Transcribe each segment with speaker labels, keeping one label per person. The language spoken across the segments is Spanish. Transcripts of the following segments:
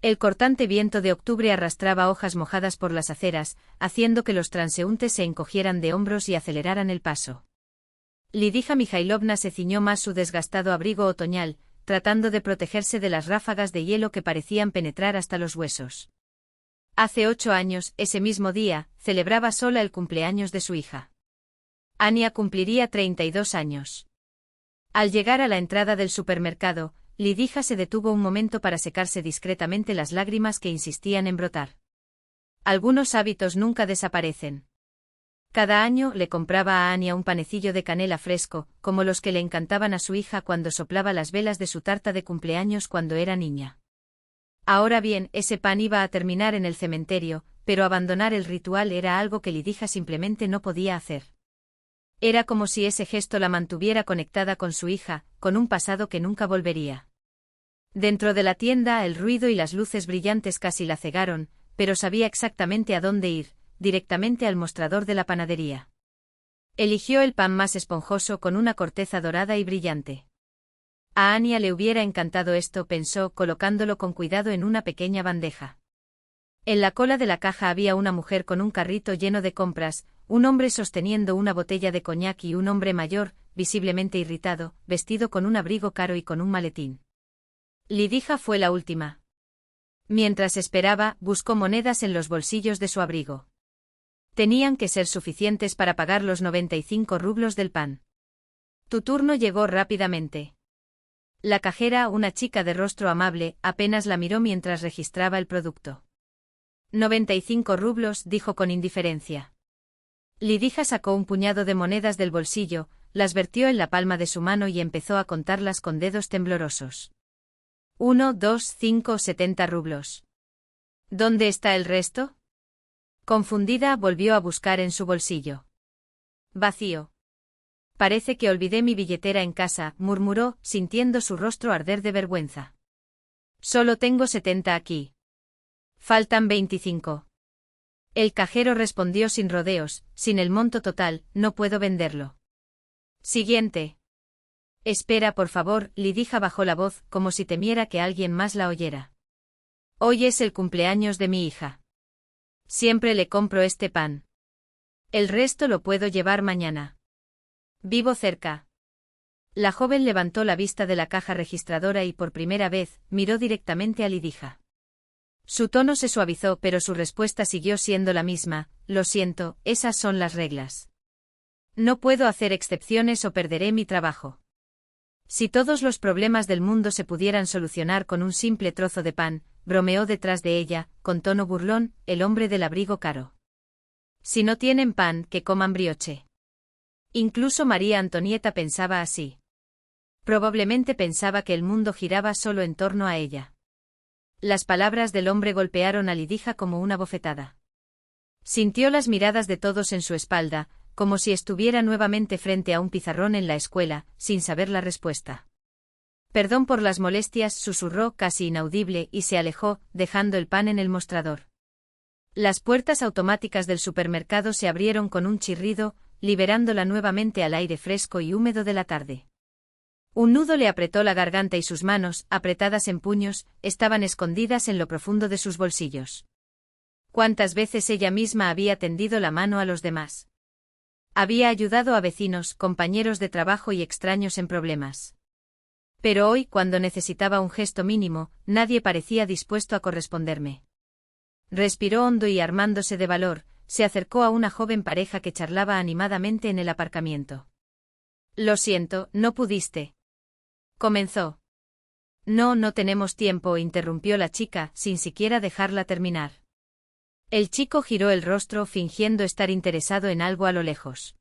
Speaker 1: El cortante viento de octubre arrastraba hojas mojadas por las aceras, haciendo que los transeúntes se encogieran de hombros y aceleraran el paso. Lidija Mikhailovna se ciñó más su desgastado abrigo otoñal, tratando de protegerse de las ráfagas de hielo que parecían penetrar hasta los huesos. Hace 8 años, ese mismo día, celebraba sola el cumpleaños de su hija. Ania cumpliría 32 años. Al llegar a la entrada del supermercado, Lidija se detuvo un momento para secarse discretamente las lágrimas que insistían en brotar. Algunos hábitos nunca desaparecen. Cada año le compraba a Ania un panecillo de canela fresco, como los que le encantaban a su hija cuando soplaba las velas de su tarta de cumpleaños cuando era niña. Ahora bien, ese pan iba a terminar en el cementerio, pero abandonar el ritual era algo que Lidija simplemente no podía hacer. Era como si ese gesto la mantuviera conectada con su hija, con un pasado que nunca volvería. Dentro de la tienda el ruido y las luces brillantes casi la cegaron, pero sabía exactamente a dónde ir, directamente al mostrador de la panadería. Eligió el pan más esponjoso con una corteza dorada y brillante. A Ania le hubiera encantado esto, pensó, colocándolo con cuidado en una pequeña bandeja. En la cola de la caja había una mujer con un carrito lleno de compras, un hombre sosteniendo una botella de coñac y un hombre mayor, visiblemente irritado, vestido con un abrigo caro y con un maletín. Lidija fue la última. Mientras esperaba, buscó monedas en los bolsillos de su abrigo. Tenían que ser suficientes para pagar los 95 rublos del pan. Tu turno llegó rápidamente. La cajera, una chica de rostro amable, apenas la miró mientras registraba el producto. 95 rublos, dijo con indiferencia. Lidija sacó un puñado de monedas del bolsillo, las vertió en la palma de su mano y empezó a contarlas con dedos temblorosos. 1, 2, 5, 70 rublos. ¿Dónde está el resto? Confundida, volvió a buscar en su bolsillo. Vacío. Parece que olvidé mi billetera en casa, murmuró, sintiendo su rostro arder de vergüenza. Solo tengo 70 aquí. Faltan 25. El cajero respondió sin rodeos, sin el monto total, no puedo venderlo. Siguiente. Espera, por favor, Lidija bajó la voz, como si temiera que alguien más la oyera. Hoy es el cumpleaños de mi hija. Siempre le compro este pan. El resto lo puedo llevar mañana. Vivo cerca. La joven levantó la vista de la caja registradora y por primera vez, miró directamente a Lidija. Su tono se suavizó, pero su respuesta siguió siendo la misma: lo siento, esas son las reglas. No puedo hacer excepciones o perderé mi trabajo. Si todos los problemas del mundo se pudieran solucionar con un simple trozo de pan, bromeó detrás de ella, con tono burlón, el hombre del abrigo caro. Si no tienen pan, que coman brioche. Incluso María Antonieta pensaba así. Probablemente pensaba que el mundo giraba solo en torno a ella. Las palabras del hombre golpearon a Lidija como una bofetada. Sintió las miradas de todos en su espalda, como si estuviera nuevamente frente a un pizarrón en la escuela, sin saber la respuesta. Perdón por las molestias, susurró casi inaudible y se alejó, dejando el pan en el mostrador. Las puertas automáticas del supermercado se abrieron con un chirrido, liberándola nuevamente al aire fresco y húmedo de la tarde. Un nudo le apretó la garganta y sus manos, apretadas en puños, estaban escondidas en lo profundo de sus bolsillos. ¿Cuántas veces ella misma había tendido la mano a los demás? Había ayudado a vecinos, compañeros de trabajo y extraños en problemas. Pero hoy, cuando necesitaba un gesto mínimo, nadie parecía dispuesto a corresponderme. Respiró hondo y, armándose de valor, se acercó a una joven pareja que charlaba animadamente en el aparcamiento. Lo siento, no pudiste. Comenzó. No tenemos tiempo, interrumpió la chica, sin siquiera dejarla terminar. El chico giró el rostro fingiendo estar interesado en algo a lo lejos.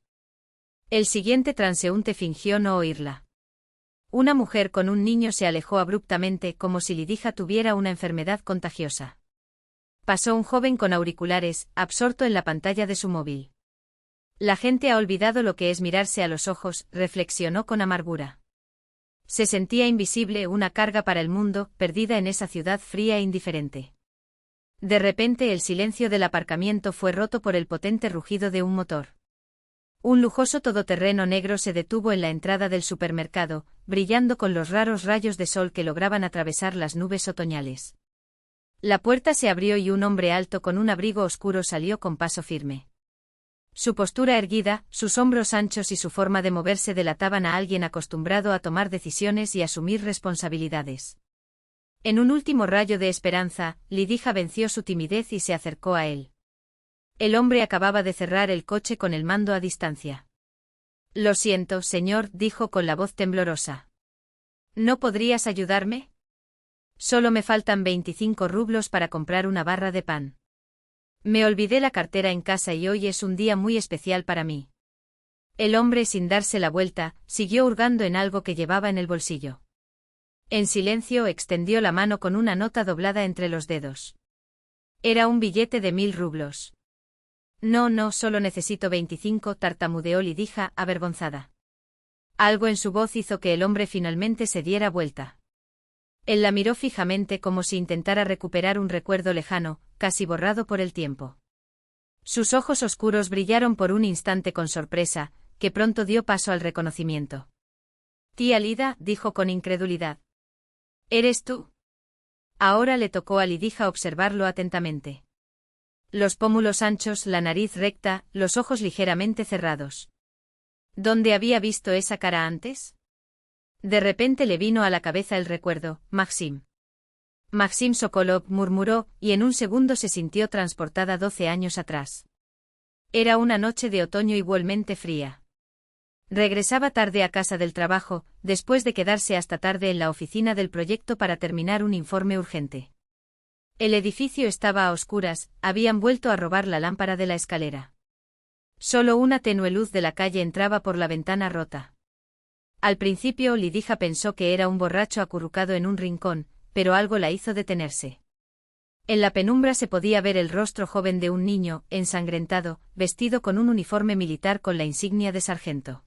Speaker 1: El siguiente transeúnte fingió no oírla. Una mujer con un niño se alejó abruptamente como si Lidija tuviera una enfermedad contagiosa. Pasó un joven con auriculares, absorto en la pantalla de su móvil. La gente ha olvidado lo que es mirarse a los ojos, reflexionó con amargura. Se sentía invisible, una carga para el mundo, perdida en esa ciudad fría e indiferente. De repente el silencio del aparcamiento fue roto por el potente rugido de un motor. Un lujoso todoterreno negro se detuvo en la entrada del supermercado, brillando con los raros rayos de sol que lograban atravesar las nubes otoñales. La puerta se abrió y un hombre alto con un abrigo oscuro salió con paso firme. Su postura erguida, sus hombros anchos y su forma de moverse delataban a alguien acostumbrado a tomar decisiones y asumir responsabilidades. En un último rayo de esperanza, Lidija venció su timidez y se acercó a él. El hombre acababa de cerrar el coche con el mando a distancia. «Lo siento, señor», dijo con la voz temblorosa. «¿No podrías ayudarme? Solo me faltan 25 rublos para comprar una barra de pan. Me olvidé la cartera en casa y hoy es un día muy especial para mí». El hombre, sin darse la vuelta, siguió hurgando en algo que llevaba en el bolsillo. En silencio extendió la mano con una nota doblada entre los dedos. Era un billete de 1000 rublos. No, solo necesito 25, tartamudeó Lidija, avergonzada. Algo en su voz hizo que el hombre finalmente se diera vuelta. Él la miró fijamente como si intentara recuperar un recuerdo lejano, casi borrado por el tiempo. Sus ojos oscuros brillaron por un instante con sorpresa, que pronto dio paso al reconocimiento. «Tía Lida», dijo con incredulidad. «¿Eres tú?». Ahora le tocó a Lidija observarlo atentamente. Los pómulos anchos, la nariz recta, los ojos ligeramente cerrados. ¿Dónde había visto esa cara antes? De repente le vino a la cabeza el recuerdo: Maxim. Maxim Sokolov, murmuró, y en un segundo se sintió transportada 12 años atrás. Era una noche de otoño igualmente fría. Regresaba tarde a casa del trabajo, después de quedarse hasta tarde en la oficina del proyecto para terminar un informe urgente. El edificio estaba a oscuras, habían vuelto a robar la lámpara de la escalera. Solo una tenue luz de la calle entraba por la ventana rota. Al principio Lidija pensó que era un borracho acurrucado en un rincón, pero algo la hizo detenerse. En la penumbra se podía ver el rostro joven de un niño, ensangrentado, vestido con un uniforme militar con la insignia de sargento.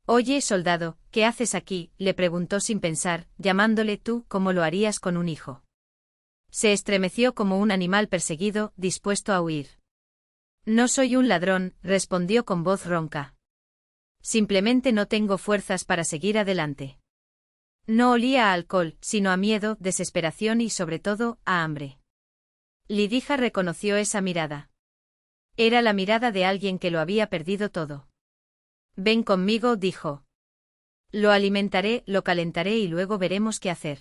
Speaker 1: «Oye, soldado, ¿qué haces aquí?», le preguntó sin pensar, llamándole tú como lo harías con un hijo. Se estremeció como un animal perseguido, dispuesto a huir. «No soy un ladrón», respondió con voz ronca. «Simplemente no tengo fuerzas para seguir adelante». No olía a alcohol, sino a miedo, desesperación y sobre todo, a hambre. Lidija reconoció esa mirada. Era la mirada de alguien que lo había perdido todo. «Ven conmigo», dijo. «Lo alimentaré, lo calentaré y luego veremos qué hacer».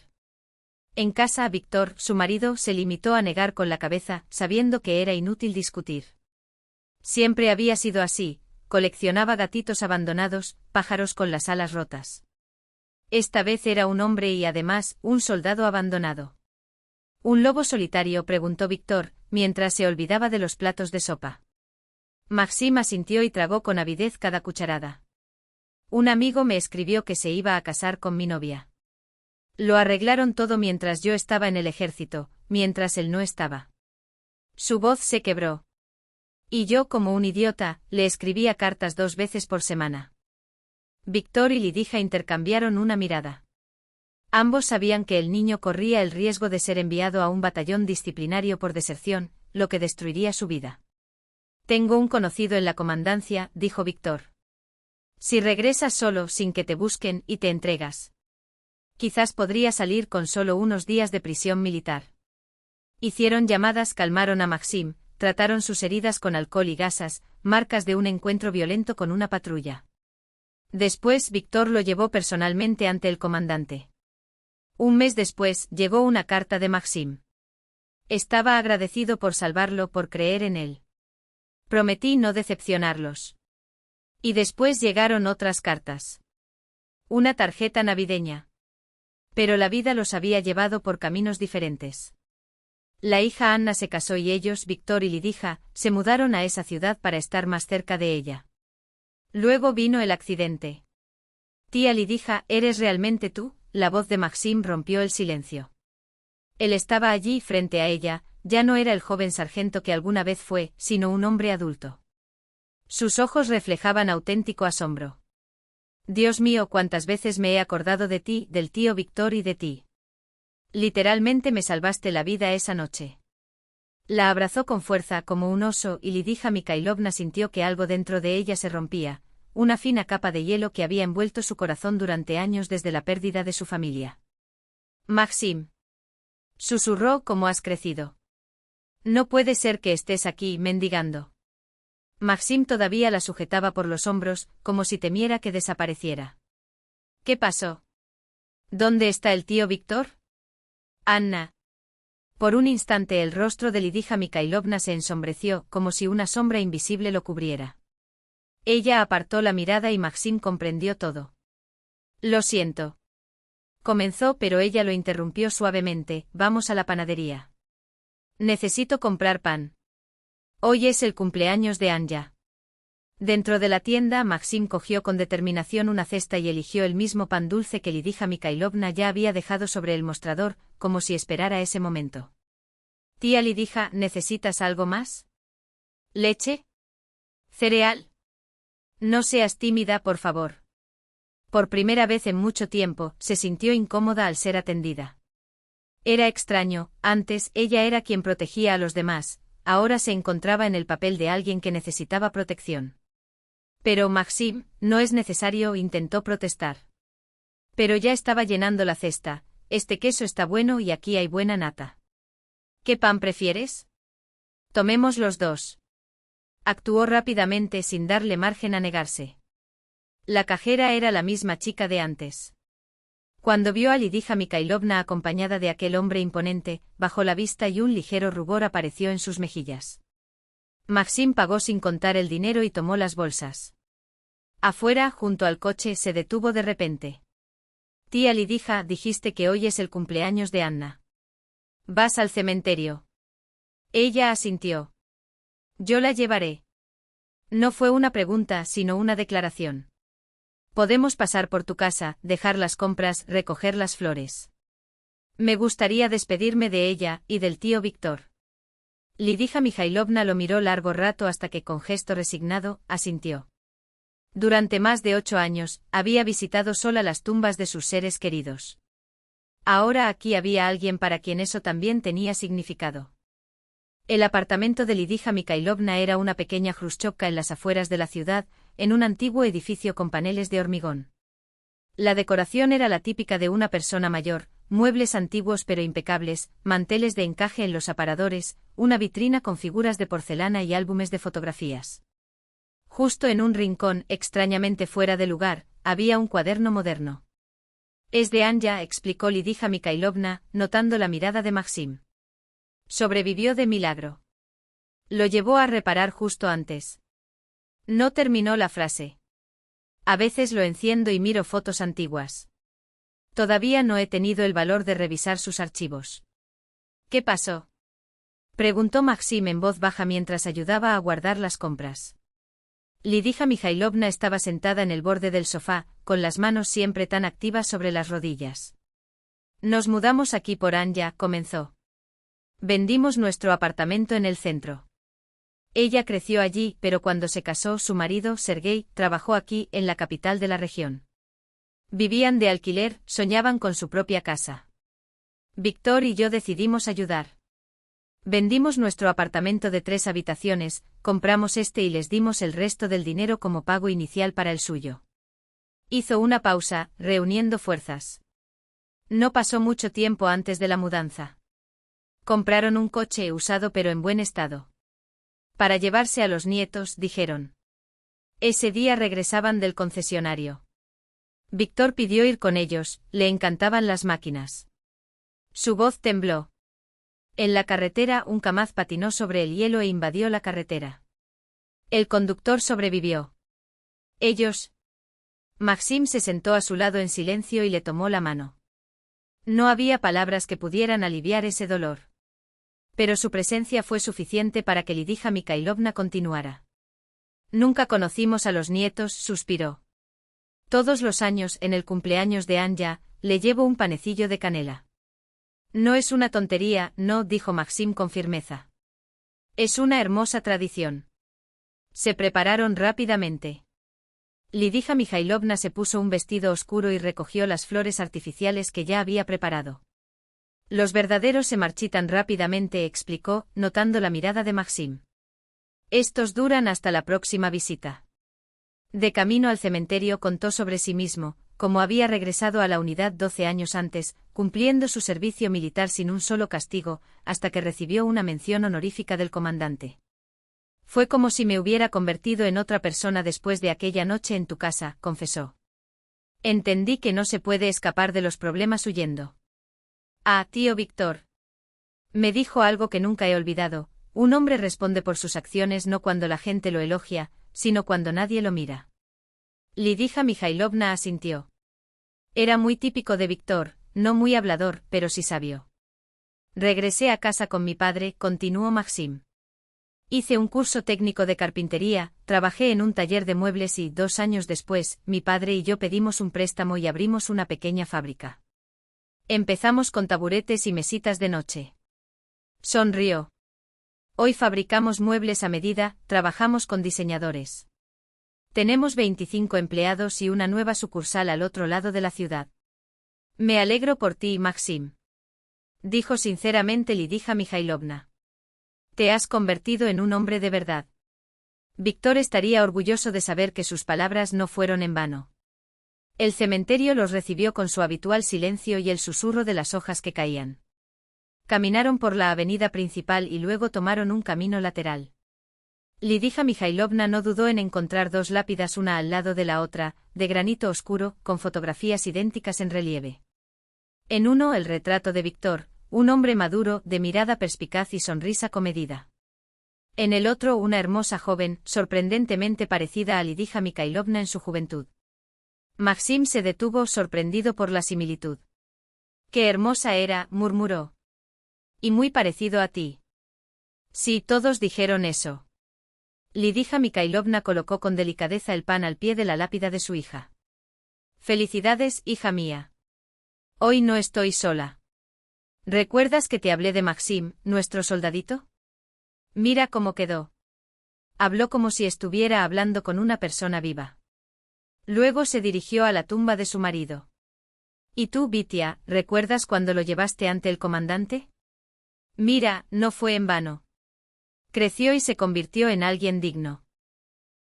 Speaker 1: En casa, Víctor, su marido, se limitó a negar con la cabeza, sabiendo que era inútil discutir. Siempre había sido así, coleccionaba gatitos abandonados, pájaros con las alas rotas. Esta vez era un hombre y además, un soldado abandonado. «¿Un lobo solitario?», preguntó Víctor, mientras se olvidaba de los platos de sopa. Maxim asintió y tragó con avidez cada cucharada. «Un amigo me escribió que se iba a casar con mi novia. Lo arreglaron todo mientras yo estaba en el ejército, mientras él no estaba». Su voz se quebró. «Y yo, como un idiota, le escribía cartas 2 veces por semana». Víctor y Lidija intercambiaron una mirada. Ambos sabían que el niño corría el riesgo de ser enviado a un batallón disciplinario por deserción, lo que destruiría su vida. «Tengo un conocido en la comandancia», dijo Víctor. «Si regresas solo, sin que te busquen, y te entregas. Quizás podría salir con solo unos días de prisión militar». Hicieron llamadas, calmaron a Maxim, trataron sus heridas con alcohol y gasas, marcas de un encuentro violento con una patrulla. Después Víctor lo llevó personalmente ante el comandante. Un mes después, llegó una carta de Maxim. Estaba agradecido por salvarlo, por creer en él. Prometí no decepcionarlos. Y después llegaron otras cartas. Una tarjeta navideña. Pero la vida los había llevado por caminos diferentes. La hija Anna se casó y ellos, Víctor y Lidija, se mudaron a esa ciudad para estar más cerca de ella. Luego vino el accidente. «Tía Lidija, ¿eres realmente tú?», la voz de Maxim rompió el silencio. Él estaba allí frente a ella, ya no era el joven sargento que alguna vez fue, sino un hombre adulto. Sus ojos reflejaban auténtico asombro. «Dios mío, cuántas veces me he acordado de ti, del tío Víctor y de ti. Literalmente me salvaste la vida esa noche». La abrazó con fuerza como un oso y Lidija Mikhailovna sintió que algo dentro de ella se rompía, una fina capa de hielo que había envuelto su corazón durante años desde la pérdida de su familia. «Maxim». Susurró: ¿cómo has crecido? No puede ser que estés aquí mendigando. Maxim todavía la sujetaba por los hombros, como si temiera que desapareciera. ¿Qué pasó? ¿Dónde está el tío Víctor? Anna. Por un instante el rostro de Lidija Mikhailovna se ensombreció, como si una sombra invisible lo cubriera. Ella apartó la mirada y Maxim comprendió todo. Lo siento. Comenzó, pero ella lo interrumpió suavemente: vamos a la panadería. Necesito comprar pan. Hoy es el cumpleaños de Anya. Dentro de la tienda, Maxim cogió con determinación una cesta y eligió el mismo pan dulce que Lidija Mikhailovna ya había dejado sobre el mostrador, como si esperara ese momento. Tía Lidija, ¿necesitas algo más? ¿Leche? ¿Cereal? No seas tímida, por favor. Por primera vez en mucho tiempo, se sintió incómoda al ser atendida. Era extraño: antes ella era quien protegía a los demás, ahora se encontraba en el papel de alguien que necesitaba protección. Pero Maxim, no es necesario, intentó protestar. Pero ya estaba llenando la cesta: este queso está bueno y aquí hay buena nata. ¿Qué pan prefieres? Tomemos los dos. Actuó rápidamente sin darle margen a negarse. La cajera era la misma chica de antes. Cuando vio a Lidija Mikhailovna acompañada de aquel hombre imponente, bajó la vista y un ligero rubor apareció en sus mejillas. Maxim pagó sin contar el dinero y tomó las bolsas. Afuera, junto al coche, se detuvo de repente. Tía Lidija, dijiste que hoy es el cumpleaños de Anna. ¿Vas al cementerio? Ella asintió. Yo la llevaré. No fue una pregunta, sino una declaración. Podemos pasar por tu casa, dejar las compras, recoger las flores. Me gustaría despedirme de ella, y del tío Víctor. Lidija Mikhailovna lo miró largo rato hasta que con gesto resignado, asintió. Durante más de 8 años, había visitado sola las tumbas de sus seres queridos. Ahora aquí había alguien para quien eso también tenía significado. El apartamento de Lidija Mikhailovna era una pequeña jruschovka en las afueras de la ciudad, en un antiguo edificio con paneles de hormigón. La decoración era la típica de una persona mayor: muebles antiguos pero impecables, manteles de encaje en los aparadores, una vitrina con figuras de porcelana y álbumes de fotografías. Justo en un rincón, extrañamente fuera de lugar, había un cuaderno moderno. Es de Anya, explicó Lidija Mikhailovna, notando la mirada de Maxim. Sobrevivió de milagro. Lo llevó a reparar justo antes. No terminó la frase. A veces lo enciendo y miro fotos antiguas. Todavía no he tenido el valor de revisar sus archivos. ¿Qué pasó? Preguntó Maxim en voz baja mientras ayudaba a guardar las compras. Lidija Mikhailovna estaba sentada en el borde del sofá, con las manos siempre tan activas sobre las rodillas. Nos mudamos aquí por Anya, comenzó. Vendimos nuestro apartamento en el centro. Ella creció allí, pero cuando se casó, su marido, Sergei, trabajó aquí, en la capital de la región. Vivían de alquiler, soñaban con su propia casa. Víctor y yo decidimos ayudar. Vendimos nuestro apartamento de 3 habitaciones, compramos este y les dimos el resto del dinero como pago inicial para el suyo. Hizo una pausa, reuniendo fuerzas. No pasó mucho tiempo antes de la mudanza. Compraron un coche usado pero en buen estado. Para llevarse a los nietos, dijeron. Ese día regresaban del concesionario. Víctor pidió ir con ellos, le encantaban las máquinas. Su voz tembló. En la carretera, un Kamaz patinó sobre el hielo e invadió la carretera. El conductor sobrevivió. Ellos. Maxim se sentó a su lado en silencio y le tomó la mano. No había palabras que pudieran aliviar ese dolor. Pero su presencia fue suficiente para que Lidija Mikhailovna continuara. Nunca conocimos a los nietos, suspiró. Todos los años, en el cumpleaños de Anya, le llevo un panecillo de canela. No es una tontería, no, dijo Maxim con firmeza. Es una hermosa tradición. Se prepararon rápidamente. Lidija Mikhailovna se puso un vestido oscuro y recogió las flores artificiales que ya había preparado. Los verdaderos se marchitan rápidamente, explicó, notando la mirada de Maxim. Estos duran hasta la próxima visita. De camino al cementerio contó sobre sí mismo, como había regresado a la unidad 12 años antes, cumpliendo su servicio militar sin un solo castigo, hasta que recibió una mención honorífica del comandante. Fue como si me hubiera convertido en otra persona después de aquella noche en tu casa, confesó. Entendí que no se puede escapar de los problemas huyendo. Ah, tío Víctor. Me dijo algo que nunca he olvidado: un hombre responde por sus acciones no cuando la gente lo elogia, sino cuando nadie lo mira. Lidija Mikhailovna asintió. Era muy típico de Víctor, no muy hablador, pero sí sabio. Regresé a casa con mi padre, continuó Maxim. Hice un curso técnico de carpintería, trabajé en un taller de muebles y, 2 años después, mi padre y yo pedimos un préstamo y abrimos una pequeña fábrica. Empezamos con taburetes y mesitas de noche. Sonrió. Hoy fabricamos muebles a medida, trabajamos con diseñadores. Tenemos 25 empleados y una nueva sucursal al otro lado de la ciudad. Me alegro por ti, Maxim. Dijo sinceramente Lidija Mikhailovna. Te has convertido en un hombre de verdad. Víctor estaría orgulloso de saber que sus palabras no fueron en vano. El cementerio los recibió con su habitual silencio y el susurro de las hojas que caían. Caminaron por la avenida principal y luego tomaron un camino lateral. Lidija Mikhailovna no dudó en encontrar 2 lápidas una al lado de la otra, de granito oscuro, con fotografías idénticas en relieve. En uno el retrato de Víctor, un hombre maduro, de mirada perspicaz y sonrisa comedida. En el otro una hermosa joven, sorprendentemente parecida a Lidija Mikhailovna en su juventud. Maxim se detuvo sorprendido por la similitud. «Qué hermosa era», murmuró. «Y muy parecido a ti». Sí, todos dijeron eso. Lidija Mikhailovna colocó con delicadeza el pan al pie de la lápida de su hija. «Felicidades, hija mía. Hoy no estoy sola. ¿Recuerdas que te hablé de Maxim, nuestro soldadito? Mira cómo quedó». Habló como si estuviera hablando con una persona viva. Luego se dirigió a la tumba de su marido. «¿Y tú, Vitia, recuerdas cuando lo llevaste ante el comandante? Mira, no fue en vano. Creció y se convirtió en alguien digno».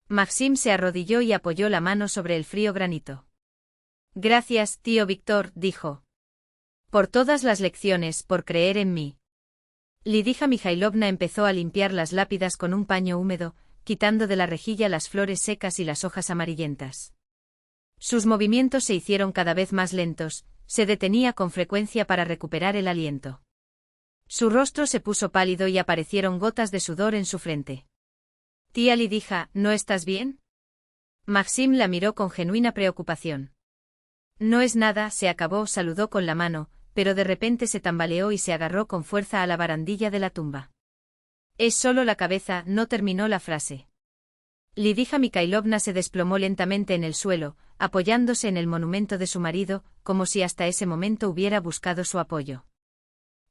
Speaker 1: Maxim se arrodilló y apoyó la mano sobre el frío granito. «Gracias, tío Víctor», dijo. «Por todas las lecciones, por creer en mí». Lidija Mikhailovna empezó a limpiar las lápidas con un paño húmedo, quitando de la rejilla las flores secas y las hojas amarillentas. Sus movimientos se hicieron cada vez más lentos, se detenía con frecuencia para recuperar el aliento. Su rostro se puso pálido y aparecieron gotas de sudor en su frente. «Tía Lidija, ¿no estás bien?» Maxim la miró con genuina preocupación. «No es nada», se acabó, saludó con la mano, pero de repente se tambaleó y se agarró con fuerza a la barandilla de la tumba. «Es solo la cabeza», no terminó la frase. Lidija Mikhailovna se desplomó lentamente en el suelo, apoyándose en el monumento de su marido, como si hasta ese momento hubiera buscado su apoyo.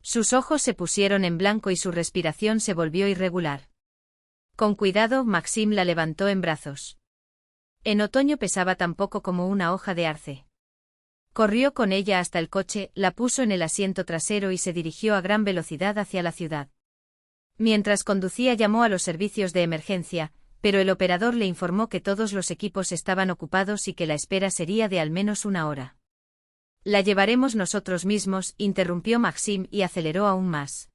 Speaker 1: Sus ojos se pusieron en blanco y su respiración se volvió irregular. Con cuidado, Maxim la levantó en brazos. En otoño pesaba tan poco como una hoja de arce. Corrió con ella hasta el coche, la puso en el asiento trasero y se dirigió a gran velocidad hacia la ciudad. Mientras conducía llamó a los servicios de emergencia, pero el operador le informó que todos los equipos estaban ocupados y que la espera sería de al menos 1 hora. «La llevaremos nosotros mismos», interrumpió Maxim y aceleró aún más.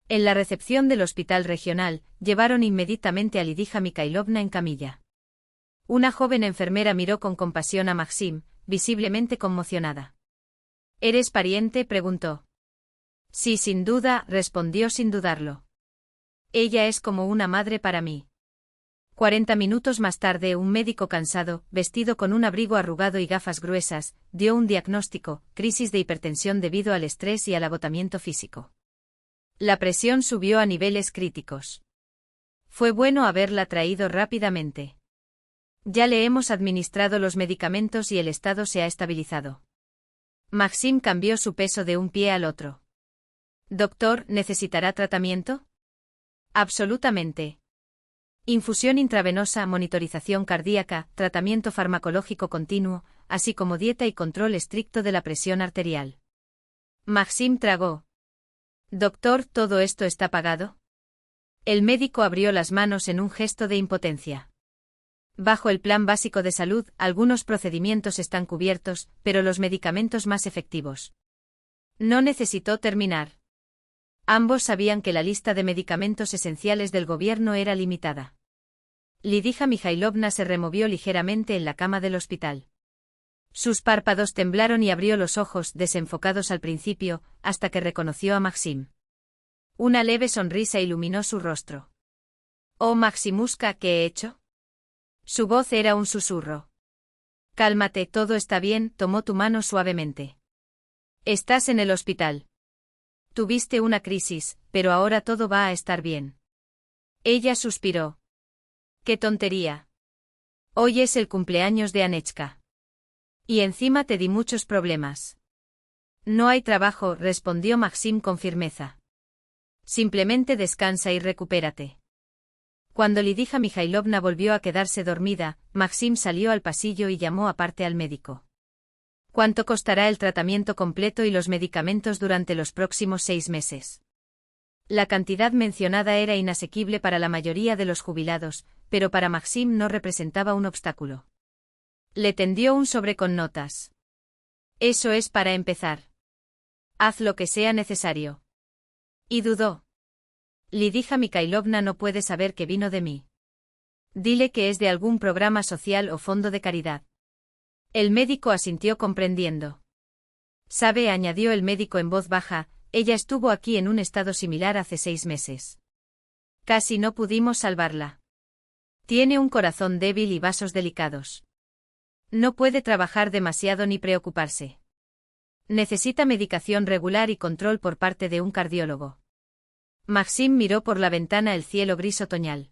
Speaker 1: En la recepción del hospital regional, llevaron inmediatamente a Lidija Mikhailovna en camilla. Una joven enfermera miró con compasión a Maxim, visiblemente conmocionada. «¿Eres pariente?», preguntó. «Sí, sin duda», respondió sin dudarlo. «Ella es como una madre para mí». 40 minutos más tarde, un médico cansado, vestido con un abrigo arrugado y gafas gruesas, dio un diagnóstico: crisis de hipertensión debido al estrés y al agotamiento físico. La presión subió a niveles críticos. Fue bueno haberla traído rápidamente. Ya le hemos administrado los medicamentos y el estado se ha estabilizado. Maxim cambió su peso de un pie al otro. «Doctor, ¿necesitará tratamiento?» «Absolutamente. Infusión intravenosa, monitorización cardíaca, tratamiento farmacológico continuo, así como dieta y control estricto de la presión arterial». Maxim tragó. «Doctor, ¿todo esto está pagado?» El médico abrió las manos en un gesto de impotencia. «Bajo el Plan Básico de Salud, algunos procedimientos están cubiertos, pero los medicamentos más efectivos. No necesitó terminar. Ambos sabían que la lista de medicamentos esenciales del gobierno era limitada. Lidija Mikhailovna se removió ligeramente en la cama del hospital. Sus párpados temblaron y abrió los ojos, desenfocados al principio, hasta que reconoció a Maxim. Una leve sonrisa iluminó su rostro. «Oh, Maximuska, ¿qué he hecho?» Su voz era un susurro. «Cálmate, todo está bien», tomó tu mano suavemente. «Estás en el hospital. Tuviste una crisis, pero ahora todo va a estar bien». Ella suspiró. «¡Qué tontería! Hoy es el cumpleaños de Anechka. Y encima te di muchos problemas». «No hay trabajo», respondió Maxim con firmeza. «Simplemente descansa y recupérate». Cuando Lidija Mikhailovna volvió a quedarse dormida, Maxim salió al pasillo y llamó aparte al médico. «¿Cuánto costará el tratamiento completo y los medicamentos durante los próximos 6 meses?» La cantidad mencionada era inasequible para la mayoría de los jubilados, pero para Maxim no representaba un obstáculo. Le tendió un sobre con notas. «Eso es para empezar. Haz lo que sea necesario». Y dudó. «Lidija Mikhailovna no puede saber que vino de mí. Dile que es de algún programa social o fondo de caridad». El médico asintió comprendiendo. «Sabe», añadió el médico en voz baja, «ella estuvo aquí en un estado similar hace 6 meses. Casi no pudimos salvarla. Tiene un corazón débil y vasos delicados. No puede trabajar demasiado ni preocuparse. Necesita medicación regular y control por parte de un cardiólogo». Maxim miró por la ventana el cielo gris otoñal.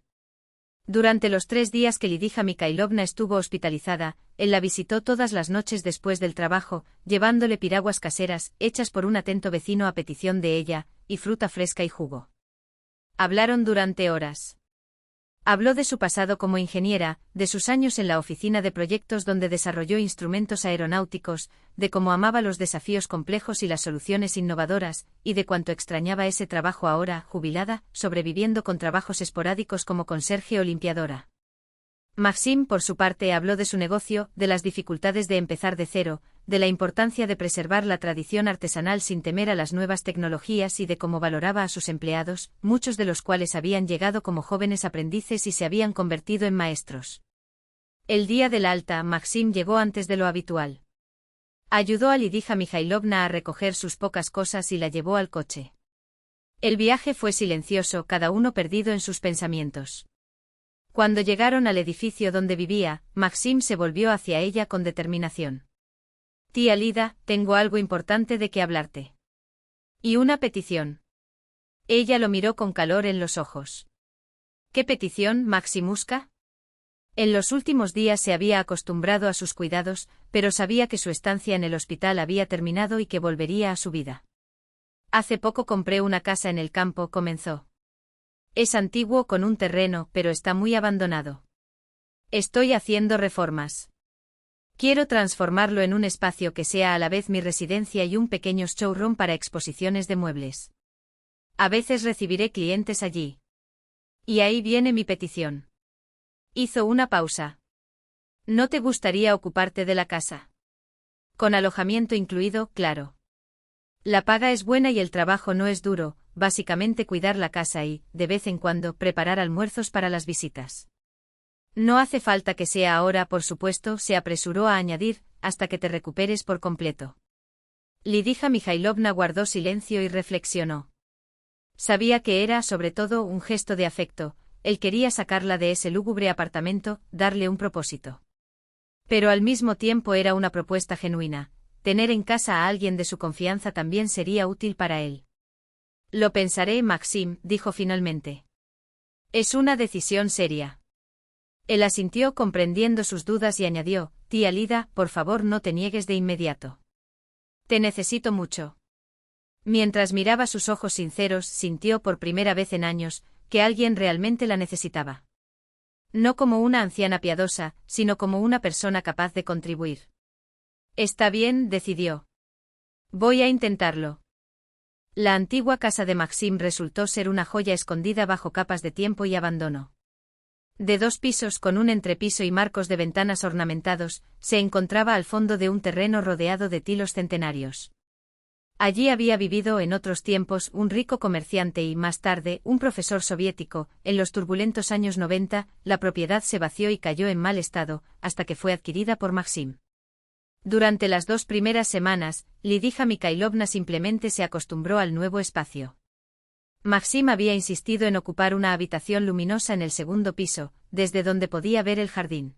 Speaker 1: Durante los 3 días que Lidija Mikhailovna estuvo hospitalizada, él la visitó todas las noches después del trabajo, llevándole piraguas caseras, hechas por un atento vecino a petición de ella, y fruta fresca y jugo. Hablaron durante horas. Habló de su pasado como ingeniera, de sus años en la oficina de proyectos donde desarrolló instrumentos aeronáuticos, de cómo amaba los desafíos complejos y las soluciones innovadoras, y de cuánto extrañaba ese trabajo ahora, jubilada, sobreviviendo con trabajos esporádicos como conserje o limpiadora. Maxim, por su parte, habló de su negocio, de las dificultades de empezar de cero, de la importancia de preservar la tradición artesanal sin temer a las nuevas tecnologías y de cómo valoraba a sus empleados, muchos de los cuales habían llegado como jóvenes aprendices y se habían convertido en maestros. El día del alta, Maxim llegó antes de lo habitual. Ayudó a Lidija Mikhailovna a recoger sus pocas cosas y la llevó al coche. El viaje fue silencioso, cada uno perdido en sus pensamientos. Cuando llegaron al edificio donde vivía, Maxim se volvió hacia ella con determinación. «Tía Lida, tengo algo importante de qué hablarte. Y una petición». Ella lo miró con calor en los ojos. «¿Qué petición, Maximuska?» En los últimos días se había acostumbrado a sus cuidados, pero sabía que su estancia en el hospital había terminado y que volvería a su vida. «Hace poco compré una casa en el campo», comenzó. «Es antiguo con un terreno, pero está muy abandonado. Estoy haciendo reformas. Quiero transformarlo en un espacio que sea a la vez mi residencia y un pequeño showroom para exposiciones de muebles. A veces recibiré clientes allí. Y ahí viene mi petición». Hizo una pausa. «¿No te gustaría ocuparte de la casa? Con alojamiento incluido, claro. La paga es buena y el trabajo no es duro, básicamente cuidar la casa y, de vez en cuando, preparar almuerzos para las visitas. No hace falta que sea ahora, por supuesto», se apresuró a añadir, «hasta que te recuperes por completo». Lidija Mikhailovna guardó silencio y reflexionó. Sabía que era, sobre todo, un gesto de afecto, él quería sacarla de ese lúgubre apartamento, darle un propósito. Pero al mismo tiempo era una propuesta genuina, tener en casa a alguien de su confianza también sería útil para él. «Lo pensaré, Maxim», dijo finalmente. «Es una decisión seria». Él asintió comprendiendo sus dudas y añadió, «Tía Lida, por favor no te niegues de inmediato. Te necesito mucho». Mientras miraba sus ojos sinceros, sintió por primera vez en años, que alguien realmente la necesitaba. No como una anciana piadosa, sino como una persona capaz de contribuir. «Está bien», decidió. «Voy a intentarlo». La antigua casa de Maxim resultó ser una joya escondida bajo capas de tiempo y abandono. De 2 pisos con un entrepiso y marcos de ventanas ornamentados, se encontraba al fondo de un terreno rodeado de tilos centenarios. Allí había vivido en otros tiempos un rico comerciante y, más tarde, un profesor soviético. En los turbulentos años 90, la propiedad se vació y cayó en mal estado, hasta que fue adquirida por Maxim. Durante las 2 primeras semanas, Lidija Mikhailovna simplemente se acostumbró al nuevo espacio. Maxim había insistido en ocupar una habitación luminosa en el segundo piso, desde donde podía ver el jardín.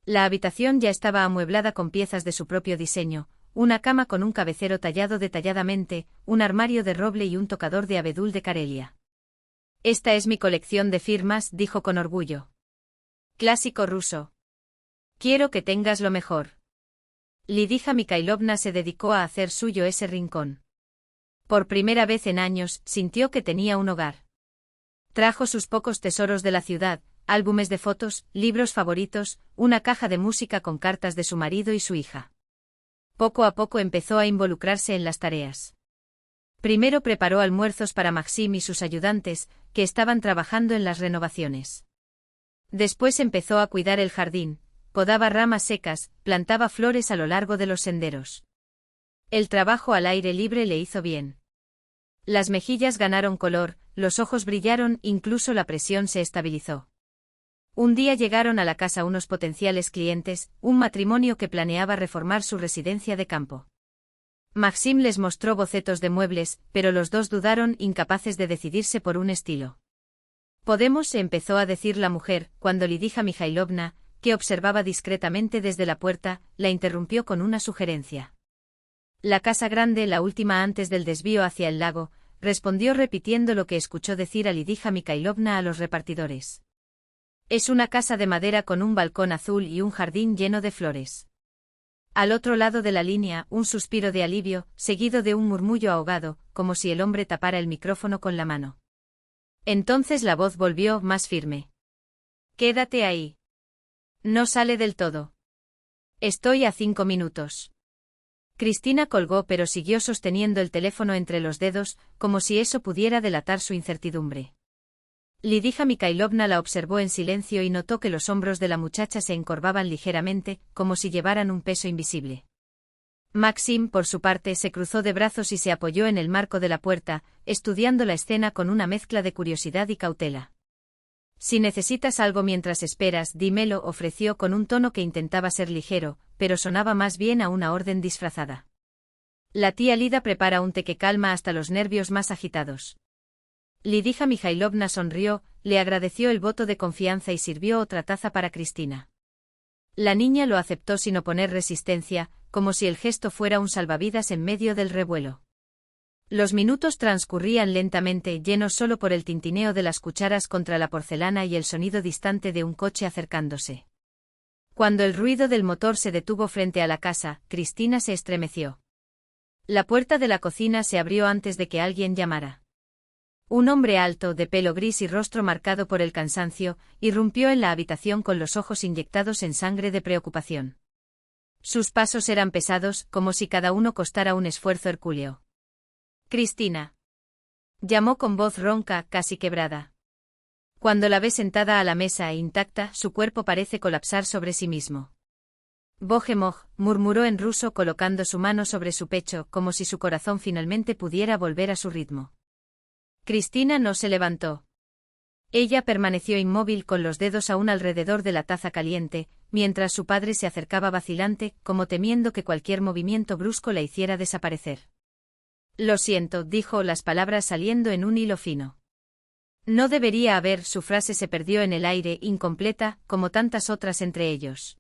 Speaker 1: La habitación ya estaba amueblada con piezas de su propio diseño, una cama con un cabecero tallado detalladamente, un armario de roble y un tocador de abedul de Karelia. «Esta es mi colección de firmas», dijo con orgullo. «Clásico ruso. Quiero que tengas lo mejor». Lidija Mikhailovna se dedicó a hacer suyo ese rincón. Por primera vez en años, sintió que tenía un hogar. Trajo sus pocos tesoros de la ciudad, álbumes de fotos, libros favoritos, una caja de música con cartas de su marido y su hija. Poco a poco empezó a involucrarse en las tareas. Primero preparó almuerzos para Maxim y sus ayudantes, que estaban trabajando en las renovaciones. Después empezó a cuidar el jardín, podaba ramas secas, plantaba flores a lo largo de los senderos. El trabajo al aire libre le hizo bien. Las mejillas ganaron color, los ojos brillaron, incluso la presión se estabilizó. Un día llegaron a la casa unos potenciales clientes, un matrimonio que planeaba reformar su residencia de campo. Maxim les mostró bocetos de muebles, pero los dos dudaron, incapaces de decidirse por un estilo. «Podemos», empezó a decir la mujer, cuando Lidija Mikhailovna, que observaba discretamente desde la puerta, la interrumpió con una sugerencia. «La casa grande, la última antes del desvío hacia el lago», respondió repitiendo lo que escuchó decir a Lidija Mikhailovna a los repartidores. «Es una casa de madera con un balcón azul y un jardín lleno de flores». Al otro lado de la línea, un suspiro de alivio, seguido de un murmullo ahogado, como si el hombre tapara el micrófono con la mano. Entonces la voz volvió, más firme. «Quédate ahí. No sale del todo. Estoy a 5 minutos». Cristina colgó, pero siguió sosteniendo el teléfono entre los dedos, como si eso pudiera delatar su incertidumbre. Lidija Mikhailovna la observó en silencio y notó que los hombros de la muchacha se encorvaban ligeramente, como si llevaran un peso invisible. Maxim, por su parte, se cruzó de brazos y se apoyó en el marco de la puerta, estudiando la escena con una mezcla de curiosidad y cautela. «Si necesitas algo mientras esperas, dímelo», ofreció con un tono que intentaba ser ligero, pero sonaba más bien a una orden disfrazada. «La tía Lida prepara un té que calma hasta los nervios más agitados». Lidija Mikhailovna sonrió, le agradeció el voto de confianza y sirvió otra taza para Cristina. La niña lo aceptó sin oponer resistencia, como si el gesto fuera un salvavidas en medio del revuelo. Los minutos transcurrían lentamente, llenos solo por el tintineo de las cucharas contra la porcelana y el sonido distante de un coche acercándose. Cuando el ruido del motor se detuvo frente a la casa, Cristina se estremeció. La puerta de la cocina se abrió antes de que alguien llamara. Un hombre alto, de pelo gris y rostro marcado por el cansancio, irrumpió en la habitación con los ojos inyectados en sangre de preocupación. Sus pasos eran pesados, como si cada uno costara un esfuerzo hercúleo. «Cristina», llamó con voz ronca, casi quebrada. Cuando la ve sentada a la mesa e intacta, su cuerpo parece colapsar sobre sí mismo. «Boje moj», murmuró en ruso colocando su mano sobre su pecho, como si su corazón finalmente pudiera volver a su ritmo. Cristina no se levantó. Ella permaneció inmóvil con los dedos aún alrededor de la taza caliente, mientras su padre se acercaba vacilante, como temiendo que cualquier movimiento brusco la hiciera desaparecer. «Lo siento», dijo, las palabras saliendo en un hilo fino. No debería haber, su frase se perdió en el aire, incompleta, como tantas otras entre ellos.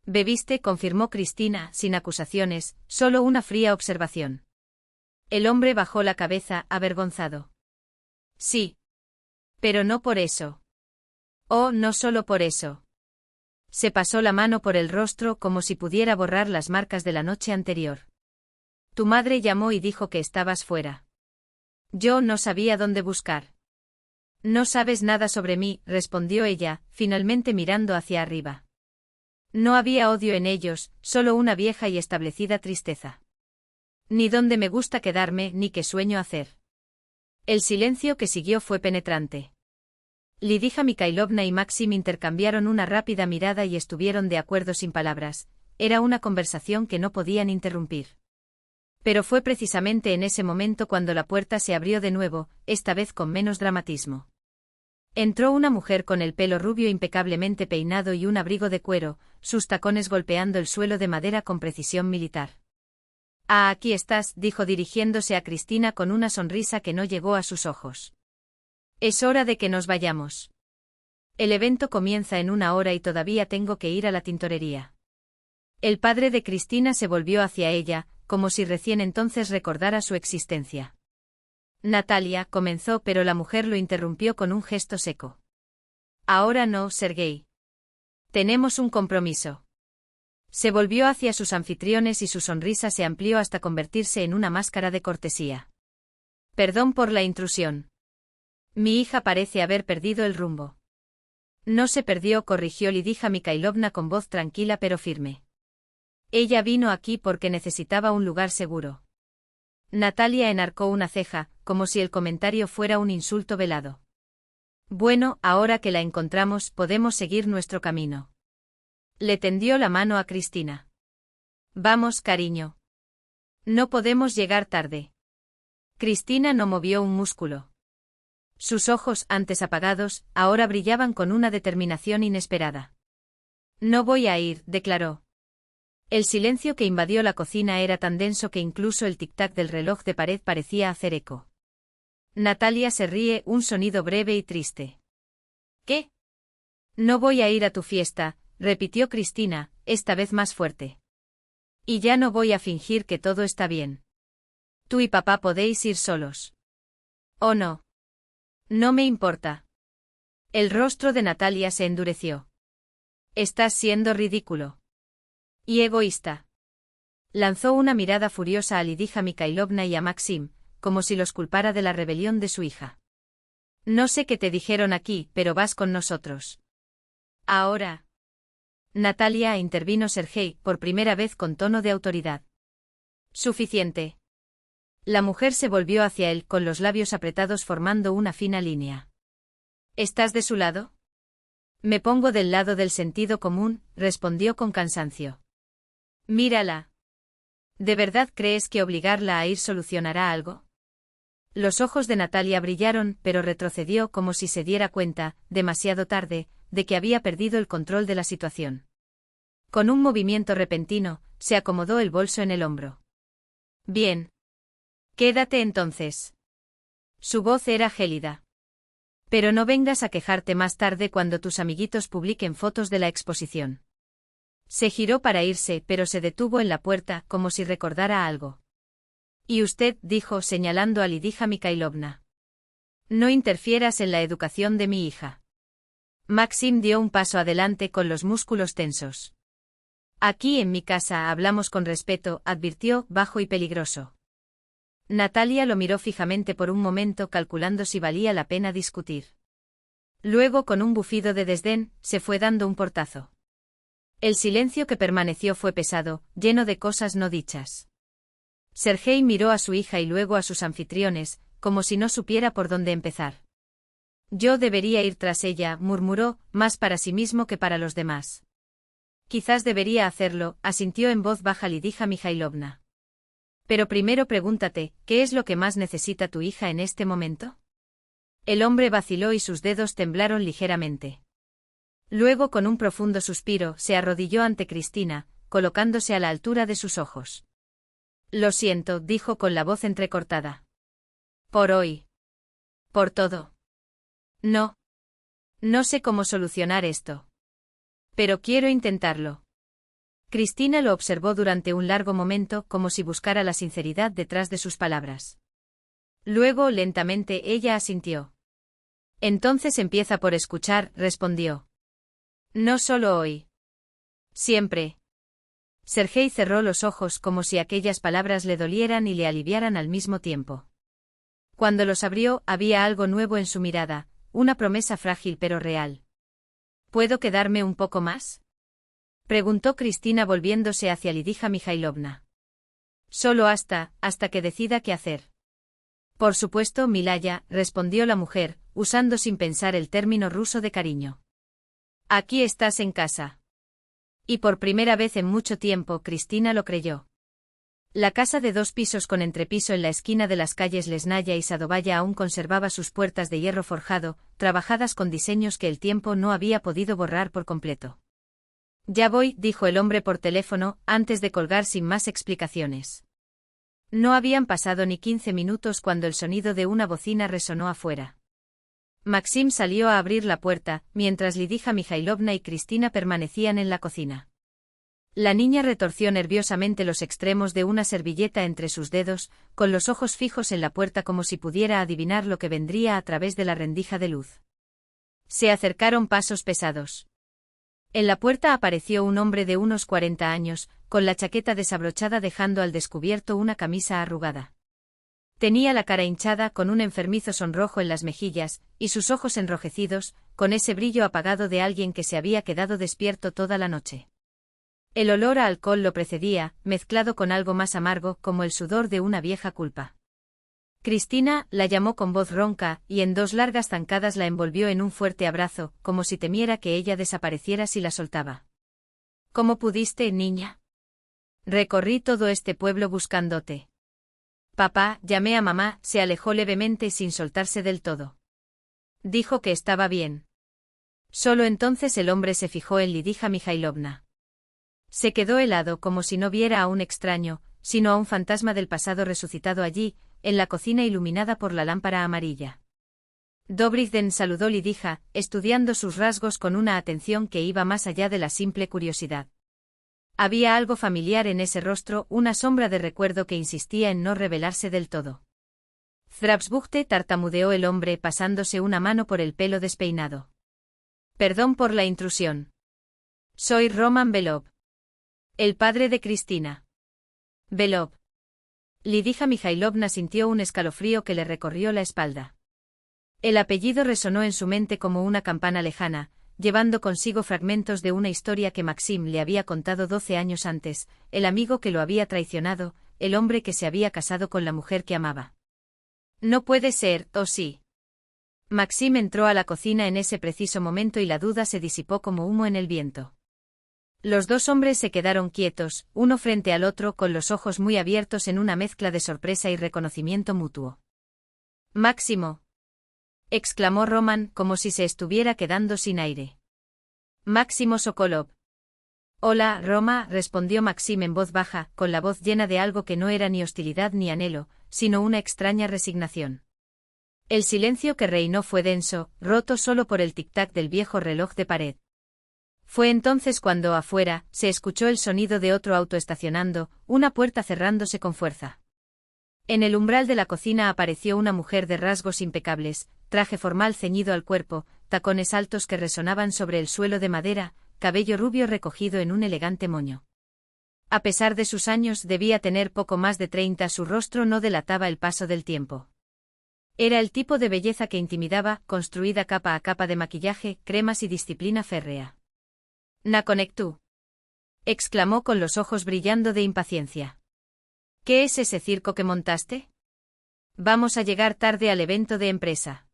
Speaker 1: «¿Bebiste?», confirmó Cristina, sin acusaciones, solo una fría observación. El hombre bajó la cabeza, avergonzado. «Sí. Pero no por eso». «Oh, no solo por eso». Se pasó la mano por el rostro como si pudiera borrar las marcas de la noche anterior. «Tu madre llamó y dijo que estabas fuera. Yo no sabía dónde buscar». «No sabes nada sobre mí», respondió ella, finalmente mirando hacia arriba. No había odio en ellos, solo una vieja y establecida tristeza. «Ni dónde me gusta quedarme, ni qué sueño hacer». El silencio que siguió fue penetrante. Lidija Mikhailovna y Maxim intercambiaron una rápida mirada y estuvieron de acuerdo sin palabras. Era una conversación que no podían interrumpir. Pero fue precisamente en ese momento cuando la puerta se abrió de nuevo, esta vez con menos dramatismo. Entró una mujer con el pelo rubio impecablemente peinado y un abrigo de cuero, sus tacones golpeando el suelo de madera con precisión militar. «Ah, aquí estás», dijo dirigiéndose a Cristina con una sonrisa que no llegó a sus ojos. «Es hora de que nos vayamos. El evento comienza en 1 hora y todavía tengo que ir a la tintorería». El padre de Cristina se volvió hacia ella, como si recién entonces recordara su existencia. Natalia comenzó, pero la mujer lo interrumpió con un gesto seco. «Ahora no, Sergei. Tenemos un compromiso». Se volvió hacia sus anfitriones y su sonrisa se amplió hasta convertirse en una máscara de cortesía. «Perdón por la intrusión. Mi hija parece haber perdido el rumbo». «No se perdió», corrigió Lidia Mikhailovna con voz tranquila pero firme. «Ella vino aquí porque necesitaba un lugar seguro». Natalia enarcó una ceja, como si el comentario fuera un insulto velado. «Bueno, ahora que la encontramos, podemos seguir nuestro camino». Le tendió la mano a Cristina. «Vamos, cariño. No podemos llegar tarde». Cristina no movió un músculo. Sus ojos, antes apagados, ahora brillaban con una determinación inesperada. «No voy a ir», declaró. El silencio que invadió la cocina era tan denso que incluso el tic-tac del reloj de pared parecía hacer eco. Natalia se ríe, un sonido breve y triste. «¿Qué? No voy a ir a tu fiesta», repitió Cristina, esta vez más fuerte. «Y ya no voy a fingir que todo está bien. Tú y papá podéis ir solos». «¿O no?» «No me importa». El rostro de Natalia se endureció. «Estás siendo ridículo. Y egoísta». Lanzó una mirada furiosa a Lidia Mikhailovna y a Maxim, como si los culpara de la rebelión de su hija. «No sé qué te dijeron aquí, pero vas con nosotros». «Ahora». Natalia, intervino Sergei, por primera vez con tono de autoridad. «Suficiente». La mujer se volvió hacia él, con los labios apretados formando una fina línea. «¿Estás de su lado?» «Me pongo del lado del sentido común», respondió con cansancio. «Mírala. ¿De verdad crees que obligarla a ir solucionará algo?» Los ojos de Natalia brillaron, pero retrocedió como si se diera cuenta, demasiado tarde, de que había perdido el control de la situación. Con un movimiento repentino, se acomodó el bolso en el hombro. «Bien. Quédate entonces». Su voz era gélida. «Pero no vengas a quejarte más tarde cuando tus amiguitos publiquen fotos de la exposición». Se giró para irse, pero se detuvo en la puerta, como si recordara algo. «Y usted», dijo señalando a Lidia Mikhailovna. «No interfieras en la educación de mi hija». Maxim dio un paso adelante con los músculos tensos. «Aquí en mi casa hablamos con respeto», advirtió, bajo y peligroso. Natalia lo miró fijamente por un momento calculando si valía la pena discutir. Luego, con un bufido de desdén, se fue dando un portazo. El silencio que permaneció fue pesado, lleno de cosas no dichas. Sergei miró a su hija y luego a sus anfitriones, como si no supiera por dónde empezar. «Yo debería ir tras ella», murmuró, más para sí mismo que para los demás. «Quizás debería hacerlo», asintió en voz baja Lidia Mikhailovna. «Pero primero pregúntate, ¿qué es lo que más necesita tu hija en este momento?» El hombre vaciló y sus dedos temblaron ligeramente. Luego, con un profundo suspiro, se arrodilló ante Cristina, colocándose a la altura de sus ojos. «Lo siento», dijo con la voz entrecortada. «Por hoy. Por todo. No. No sé cómo solucionar esto. Pero quiero intentarlo». Cristina lo observó durante un largo momento, como si buscara la sinceridad detrás de sus palabras. Luego, lentamente, ella asintió. «Entonces empieza por escuchar», respondió. «No solo hoy. Siempre». Sergei cerró los ojos como si aquellas palabras le dolieran y le aliviaran al mismo tiempo. Cuando los abrió, había algo nuevo en su mirada, una promesa frágil pero real. «¿Puedo quedarme un poco más?», preguntó Cristina volviéndose hacia Lidia Mikhailovna. «Solo hasta que decida qué hacer». «Por supuesto, Milaya», respondió la mujer, usando sin pensar el término ruso de cariño. «Aquí estás en casa». Y por primera vez en mucho tiempo Cristina lo creyó. La casa de 2 pisos con entrepiso en la esquina de las calles Lesnaya y Sadovaya aún conservaba sus puertas de hierro forjado, trabajadas con diseños que el tiempo no había podido borrar por completo. «Ya voy», dijo el hombre por teléfono, antes de colgar sin más explicaciones. No habían pasado ni 15 minutos cuando el sonido de una bocina resonó afuera. Maxim salió a abrir la puerta, mientras Lidija Mikhailovna y Cristina permanecían en la cocina. La niña retorció nerviosamente los extremos de una servilleta entre sus dedos, con los ojos fijos en la puerta como si pudiera adivinar lo que vendría a través de la rendija de luz. Se acercaron pasos pesados. En la puerta apareció un hombre de unos 40 años, con la chaqueta desabrochada dejando al descubierto una camisa arrugada. Tenía la cara hinchada con un enfermizo sonrojo en las mejillas, y sus ojos enrojecidos, con ese brillo apagado de alguien que se había quedado despierto toda la noche. El olor a alcohol lo precedía, mezclado con algo más amargo, como el sudor de una vieja culpa. Cristina la llamó con voz ronca, y en 2 largas zancadas la envolvió en un fuerte abrazo, como si temiera que ella desapareciera si la soltaba. «¿Cómo pudiste, niña? Recorrí todo este pueblo buscándote». «Papá», llamé a mamá, se alejó levemente sin soltarse del todo. Dijo que estaba bien. Solo entonces el hombre se fijó en Lidija Mikhailovna. Se quedó helado como si no viera a un extraño, sino a un fantasma del pasado resucitado allí, en la cocina iluminada por la lámpara amarilla. «Dobry den», saludó Lidija, estudiando sus rasgos con una atención que iba más allá de la simple curiosidad. Había algo familiar en ese rostro, una sombra de recuerdo que insistía en no revelarse del todo. «Zdravstvuyte», tartamudeó el hombre pasándose una mano por el pelo despeinado. «Perdón por la intrusión. Soy Roman Belov. El padre de Cristina». «Belov». Lidija Mikhailovna sintió un escalofrío que le recorrió la espalda. El apellido resonó en su mente como una campana lejana, llevando consigo fragmentos de una historia que Maxim le había contado 12 años antes, el amigo que lo había traicionado, el hombre que se había casado con la mujer que amaba. «No puede ser, ¿o sí?» Maxim entró a la cocina en ese preciso momento y la duda se disipó como humo en el viento. Los 2 hombres se quedaron quietos, uno frente al otro con los ojos muy abiertos en una mezcla de sorpresa y reconocimiento mutuo. «Máximo», exclamó Roman como si se estuviera quedando sin aire. «Máximo Sokolov». «Hola, Roma», respondió Maxim en voz baja, con la voz llena de algo que no era ni hostilidad ni anhelo, sino una extraña resignación. El silencio que reinó fue denso, roto solo por el tic-tac del viejo reloj de pared. Fue entonces cuando, afuera, se escuchó el sonido de otro auto estacionando, una puerta cerrándose con fuerza. En el umbral de la cocina apareció una mujer de rasgos impecables, traje formal ceñido al cuerpo, tacones altos que resonaban sobre el suelo de madera, cabello rubio recogido en un elegante moño. A pesar de sus años, debía tener poco más de 30, su rostro no delataba el paso del tiempo. Era el tipo de belleza que intimidaba, construida capa a capa de maquillaje, cremas y disciplina férrea. «Na conectú», exclamó con los ojos brillando de impaciencia. «¿Qué es ese circo que montaste? Vamos a llegar tarde al evento de empresa».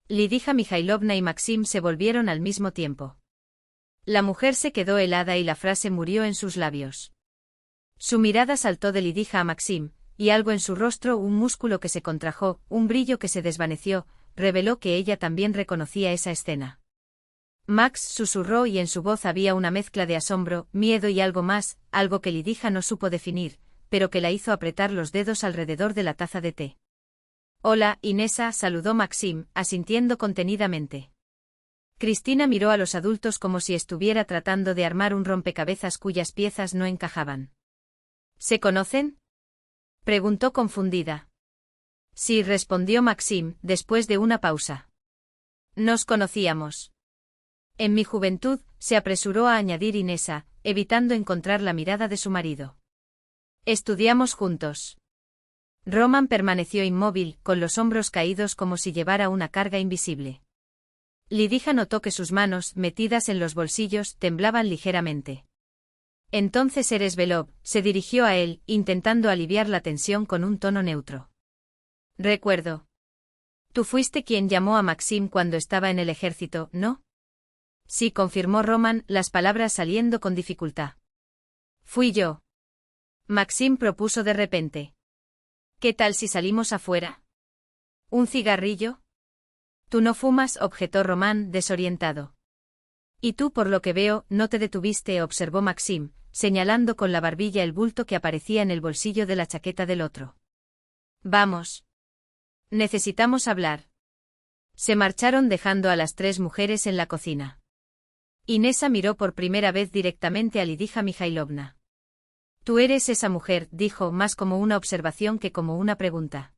Speaker 1: Lidija Mikhailovna y Maxim se volvieron al mismo tiempo. La mujer se quedó helada y la frase murió en sus labios. Su mirada saltó de Lidija a Maxim, y algo en su rostro, un músculo que se contrajo, un brillo que se desvaneció, reveló que ella también reconocía esa escena. Max susurró y en su voz había una mezcla de asombro, miedo y algo más, algo que Lidija no supo definir, pero que la hizo apretar los dedos alrededor de la taza de té. «Hola, Inesa», saludó Maxim, asintiendo contenidamente. Cristina miró a los adultos como si estuviera tratando de armar un rompecabezas cuyas piezas no encajaban. «¿Se conocen?», preguntó confundida. «Sí», respondió Maxim, después de una pausa. «Nos conocíamos. En mi juventud», se apresuró a añadir Inesa, evitando encontrar la mirada de su marido. «Estudiamos juntos». Roman permaneció inmóvil, con los hombros caídos como si llevara una carga invisible. Lidija notó que sus manos, metidas en los bolsillos, temblaban ligeramente. «Entonces eres Belov», se dirigió a él, intentando aliviar la tensión con un tono neutro. «Recuerdo. Tú fuiste quien llamó a Maxim cuando estaba en el ejército, ¿no?» «Sí», confirmó Roman, las palabras saliendo con dificultad. «Fui yo». Maxim propuso de repente. ¿Qué tal si salimos afuera? ¿Un cigarrillo? Tú no fumas, objetó Román, desorientado. Y tú, por lo que veo, no te detuviste, observó Maxim, señalando con la barbilla el bulto que aparecía en el bolsillo de la chaqueta del otro. Vamos. Necesitamos hablar. Se marcharon dejando a las tres mujeres en la cocina. Inesa miró por primera vez directamente a Lidija Mikhailovna. Tú eres esa mujer, dijo, más como una observación que como una pregunta.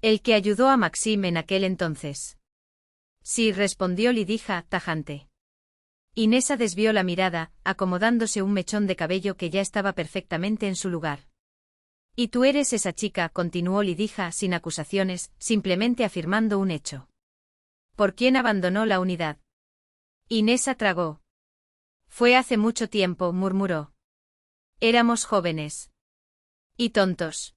Speaker 1: El que ayudó a Maxim en aquel entonces. Sí, respondió Lidija, tajante. Inesa desvió la mirada, acomodándose un mechón de cabello que ya estaba perfectamente en su lugar. Y tú eres esa chica, continuó Lidija sin acusaciones, simplemente afirmando un hecho. ¿Por quién abandonó la unidad? Inesa tragó. Fue hace mucho tiempo, murmuró. Éramos jóvenes. Y tontos.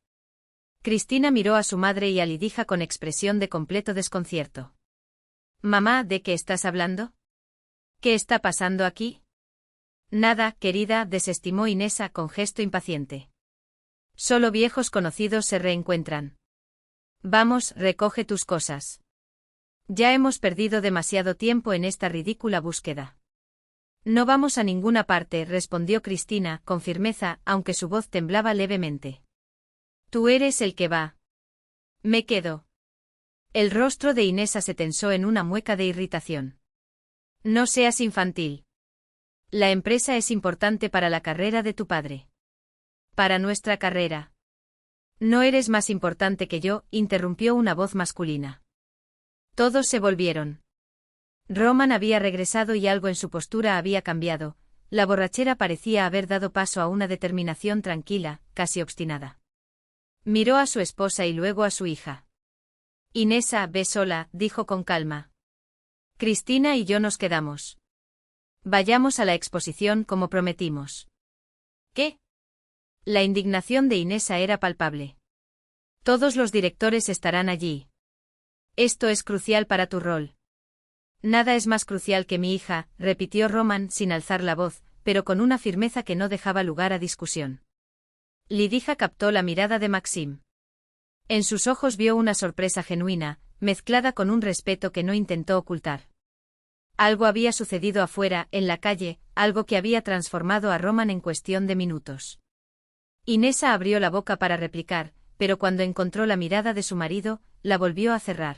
Speaker 1: Cristina miró a su madre y a Lidija con expresión de completo desconcierto. Mamá, ¿de qué estás hablando? ¿Qué está pasando aquí? Nada, querida, desestimó Inesa con gesto impaciente. Solo viejos conocidos se reencuentran. Vamos, recoge tus cosas. Ya hemos perdido demasiado tiempo en esta ridícula búsqueda. No vamos a ninguna parte, respondió Cristina, con firmeza, aunque su voz temblaba levemente. Tú eres el que va. Me quedo. El rostro de Inesa se tensó en una mueca de irritación. No seas infantil. La empresa es importante para la carrera de tu padre. Para nuestra carrera. No eres más importante que yo, interrumpió una voz masculina. Todos se volvieron. Roman había regresado y algo en su postura había cambiado, la borrachera parecía haber dado paso a una determinación tranquila, casi obstinada. Miró a su esposa y luego a su hija. Inesa, ve sola, dijo con calma. Cristina y yo nos quedamos. Vayamos a la exposición como prometimos. ¿Qué? La indignación de Inesa era palpable. Todos los directores estarán allí. Esto es crucial para tu rol. Nada es más crucial que mi hija, repitió Roman sin alzar la voz, pero con una firmeza que no dejaba lugar a discusión. Lidija captó la mirada de Maxim. En sus ojos vio una sorpresa genuina, mezclada con un respeto que no intentó ocultar. Algo había sucedido afuera, en la calle, algo que había transformado a Roman en cuestión de minutos. Inesa abrió la boca para replicar, pero cuando encontró la mirada de su marido, la volvió a cerrar.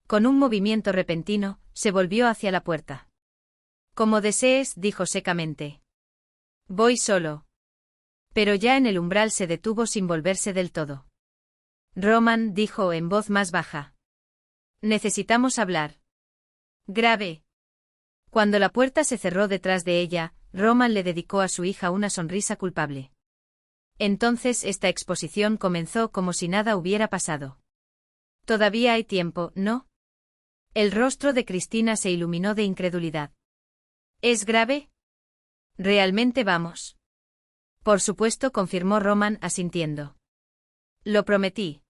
Speaker 1: Con un movimiento repentino, se volvió hacia la puerta. Como desees, dijo secamente. Voy solo. Pero ya en el umbral se detuvo sin volverse del todo. Roman, dijo en voz más baja. Necesitamos hablar. Grave. Cuando la puerta se cerró detrás de ella, Roman le dedicó a su hija una sonrisa culpable. Entonces esta exposición comenzó como si nada hubiera pasado. Todavía hay tiempo, ¿no? El rostro de Cristina se iluminó de incredulidad. ¿Es grave? ¿Realmente vamos? Por supuesto, confirmó Roman asintiendo. Lo prometí.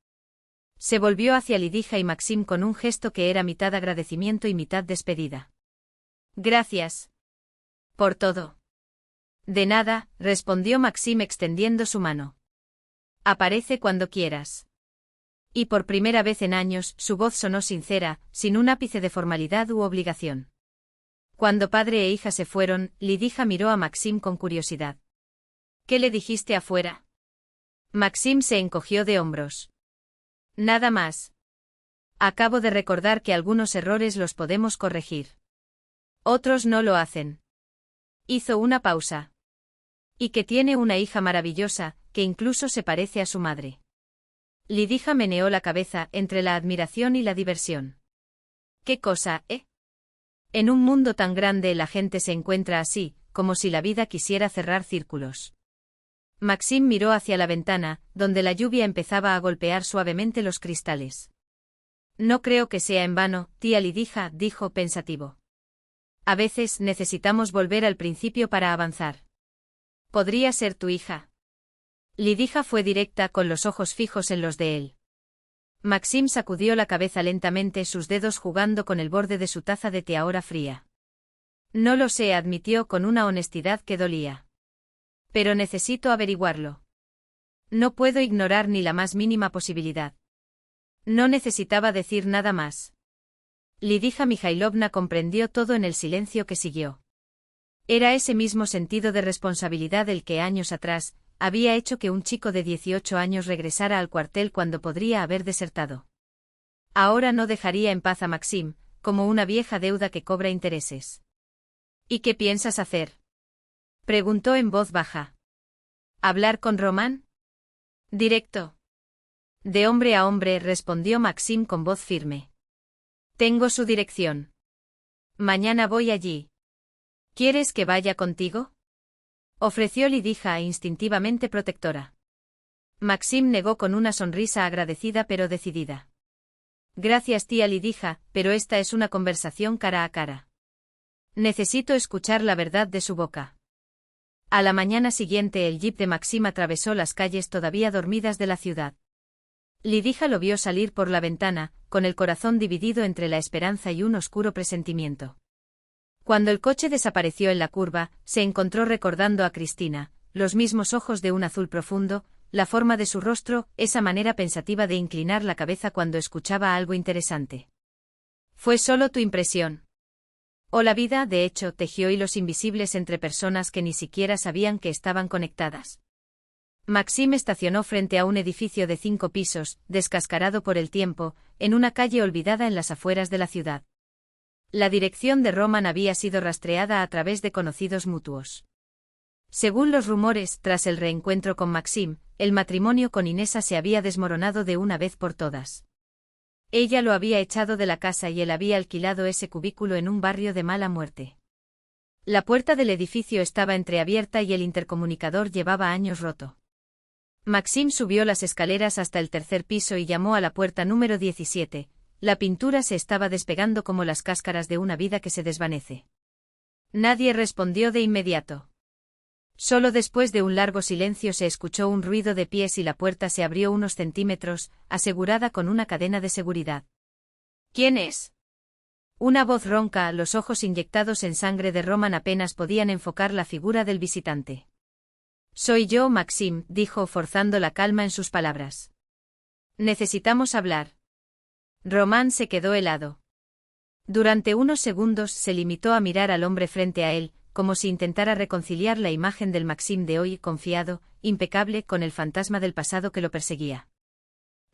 Speaker 1: Se volvió hacia Lidija y Maxim con un gesto que era mitad agradecimiento y mitad despedida. Gracias. Por todo. De nada, respondió Maxim extendiendo su mano. Aparece cuando quieras. Y por primera vez en años, su voz sonó sincera, sin un ápice de formalidad u obligación. Cuando padre e hija se fueron, Lidija miró a Maxim con curiosidad. ¿Qué le dijiste afuera? Maxim se encogió de hombros. Nada más. Acabo de recordar que algunos errores los podemos corregir. Otros no lo hacen. Hizo una pausa. Y que tiene una hija maravillosa, que incluso se parece a su madre. Lidija meneó la cabeza entre la admiración y la diversión. ¿Qué cosa, eh? En un mundo tan grande la gente se encuentra así, como si la vida quisiera cerrar círculos. Maxim miró hacia la ventana, donde la lluvia empezaba a golpear suavemente los cristales. No creo que sea en vano, tía Lidija, dijo pensativo. A veces necesitamos volver al principio para avanzar. ¿Podría ser tu hija? Lidija fue directa con los ojos fijos en los de él. Maxim sacudió la cabeza lentamente, sus dedos jugando con el borde de su taza de té ahora fría. No lo sé, admitió con una honestidad que dolía. Pero necesito averiguarlo. No puedo ignorar ni la más mínima posibilidad. No necesitaba decir nada más. Lidija Mikhailovna comprendió todo en el silencio que siguió. Era ese mismo sentido de responsabilidad el que años atrás había hecho que un chico de 18 años regresara al cuartel cuando podría haber desertado. Ahora no dejaría en paz a Maxim, como una vieja deuda que cobra intereses. ¿Y qué piensas hacer?, preguntó en voz baja. ¿Hablar con Román? Directo. De hombre a hombre, respondió Maxim con voz firme. Tengo su dirección. Mañana voy allí. ¿Quieres que vaya contigo?, ofreció Lidija instintivamente protectora. Maxim negó con una sonrisa agradecida pero decidida. Gracias, tía Lidija, pero esta es una conversación cara a cara. Necesito escuchar la verdad de su boca. A la mañana siguiente el jeep de Maxim atravesó las calles todavía dormidas de la ciudad. Lidija lo vio salir por la ventana, con el corazón dividido entre la esperanza y un oscuro presentimiento. Cuando el coche desapareció en la curva, se encontró recordando a Cristina, los mismos ojos de un azul profundo, la forma de su rostro, esa manera pensativa de inclinar la cabeza cuando escuchaba algo interesante. ¿Fue solo tu impresión? O la vida, de hecho, tejió hilos invisibles entre personas que ni siquiera sabían que estaban conectadas. Maxim estacionó frente a un edificio de 5 pisos, descascarado por el tiempo, en una calle olvidada en las afueras de la ciudad. La dirección de Roman había sido rastreada a través de conocidos mutuos. Según los rumores, tras el reencuentro con Maxim, el matrimonio con Inesa se había desmoronado de una vez por todas. Ella lo había echado de la casa y él había alquilado ese cubículo en un barrio de mala muerte. La puerta del edificio estaba entreabierta y el intercomunicador llevaba años roto. Maxim subió las escaleras hasta el 3er piso y llamó a la puerta número 17. La pintura se estaba despegando como las cáscaras de una vida que se desvanece. Nadie respondió de inmediato. Solo después de un largo silencio se escuchó un ruido de pies y la puerta se abrió unos centímetros, asegurada con una cadena de seguridad. ¿Quién es? Una voz ronca, los ojos inyectados en sangre de Roman apenas podían enfocar la figura del visitante. Soy yo, Maxim, dijo forzando la calma en sus palabras. Necesitamos hablar. Roman se quedó helado. Durante unos segundos se limitó a mirar al hombre frente a él, como si intentara reconciliar la imagen del Maxim de hoy, confiado, impecable, con el fantasma del pasado que lo perseguía.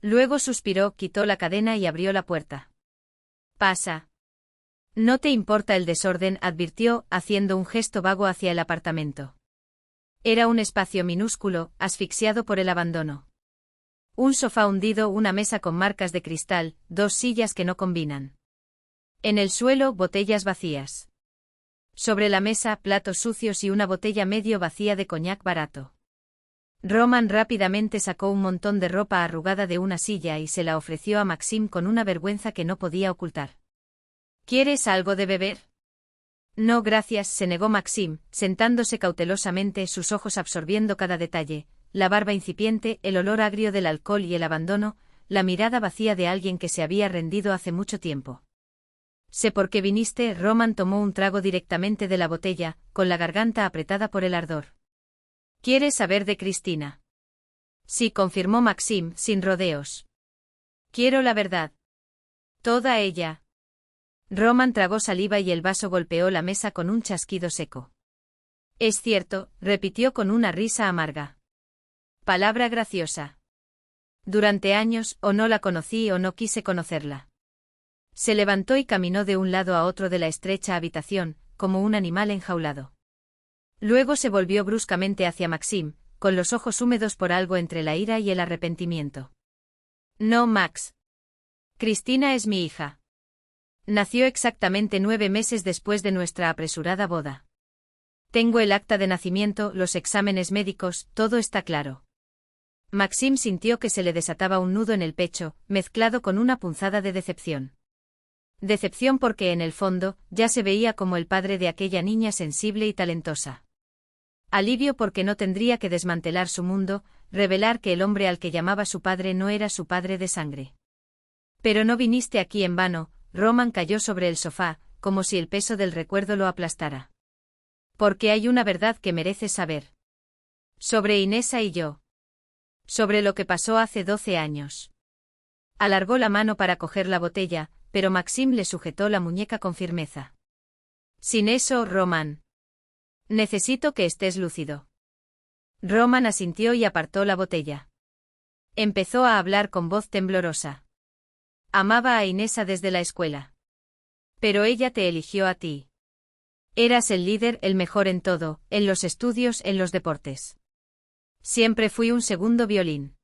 Speaker 1: Luego suspiró, quitó la cadena y abrió la puerta. Pasa. No te importa el desorden, advirtió, haciendo un gesto vago hacia el apartamento. Era un espacio minúsculo, asfixiado por el abandono. Un sofá hundido, una mesa con marcas de cristal, 2 sillas que no combinan. En el suelo, botellas vacías. Sobre la mesa, platos sucios y una botella medio vacía de coñac barato. Roman rápidamente sacó un montón de ropa arrugada de una silla y se la ofreció a Maxim con una vergüenza que no podía ocultar. ¿Quieres algo de beber? No, gracias, se negó Maxim, sentándose cautelosamente, sus ojos absorbiendo cada detalle, la barba incipiente, el olor agrio del alcohol y el abandono, la mirada vacía de alguien que se había rendido hace mucho tiempo. Sé por qué viniste. Roman tomó un trago directamente de la botella, con la garganta apretada por el ardor. ¿Quieres saber de Cristina? Sí, confirmó Maxim, sin rodeos. Quiero la verdad. Toda ella. Roman tragó saliva y el vaso golpeó la mesa con un chasquido seco. Es cierto, repitió con una risa amarga. Palabra graciosa. Durante años, o no la conocí o no quise conocerla. Se levantó y caminó de un lado a otro de la estrecha habitación, como un animal enjaulado. Luego se volvió bruscamente hacia Maxim, con los ojos húmedos por algo entre la ira y el arrepentimiento. No, Max. Cristina es mi hija. Nació exactamente 9 meses después de nuestra apresurada boda. Tengo el acta de nacimiento, los exámenes médicos, todo está claro. Maxim sintió que se le desataba un nudo en el pecho, mezclado con una punzada de decepción. Decepción porque en el fondo, ya se veía como el padre de aquella niña sensible y talentosa. Alivio porque no tendría que desmantelar su mundo, revelar que el hombre al que llamaba su padre no era su padre de sangre. Pero no viniste aquí en vano. Roman cayó sobre el sofá, como si el peso del recuerdo lo aplastara. Porque hay una verdad que mereces saber. Sobre Inesa y yo. Sobre lo que pasó hace 12 años. Alargó la mano para coger la botella, pero Maxim le sujetó la muñeca con firmeza. Sin eso, Roman. Necesito que estés lúcido. Roman asintió y apartó la botella. Empezó a hablar con voz temblorosa. Amaba a Inesa desde la escuela. Pero ella te eligió a ti. Eras el líder, el mejor en todo, en los estudios, en los deportes. Siempre fui un segundo violín.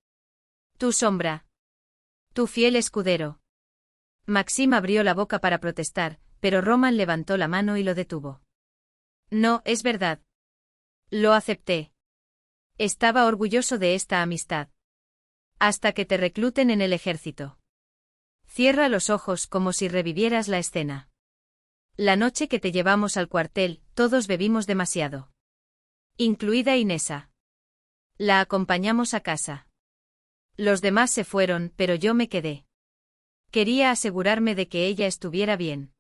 Speaker 1: Tu sombra. Tu fiel escudero. Maxim abrió la boca para protestar, pero Roman levantó la mano y lo detuvo. No, es verdad. Lo acepté. Estaba orgulloso de esta amistad. Hasta que te recluten en el ejército. Cierra los ojos como si revivieras la escena. La noche que te llevamos al cuartel, todos bebimos demasiado. Incluida Inesa. La acompañamos a casa. Los demás se fueron, pero yo me quedé. Quería asegurarme de que ella estuviera bien.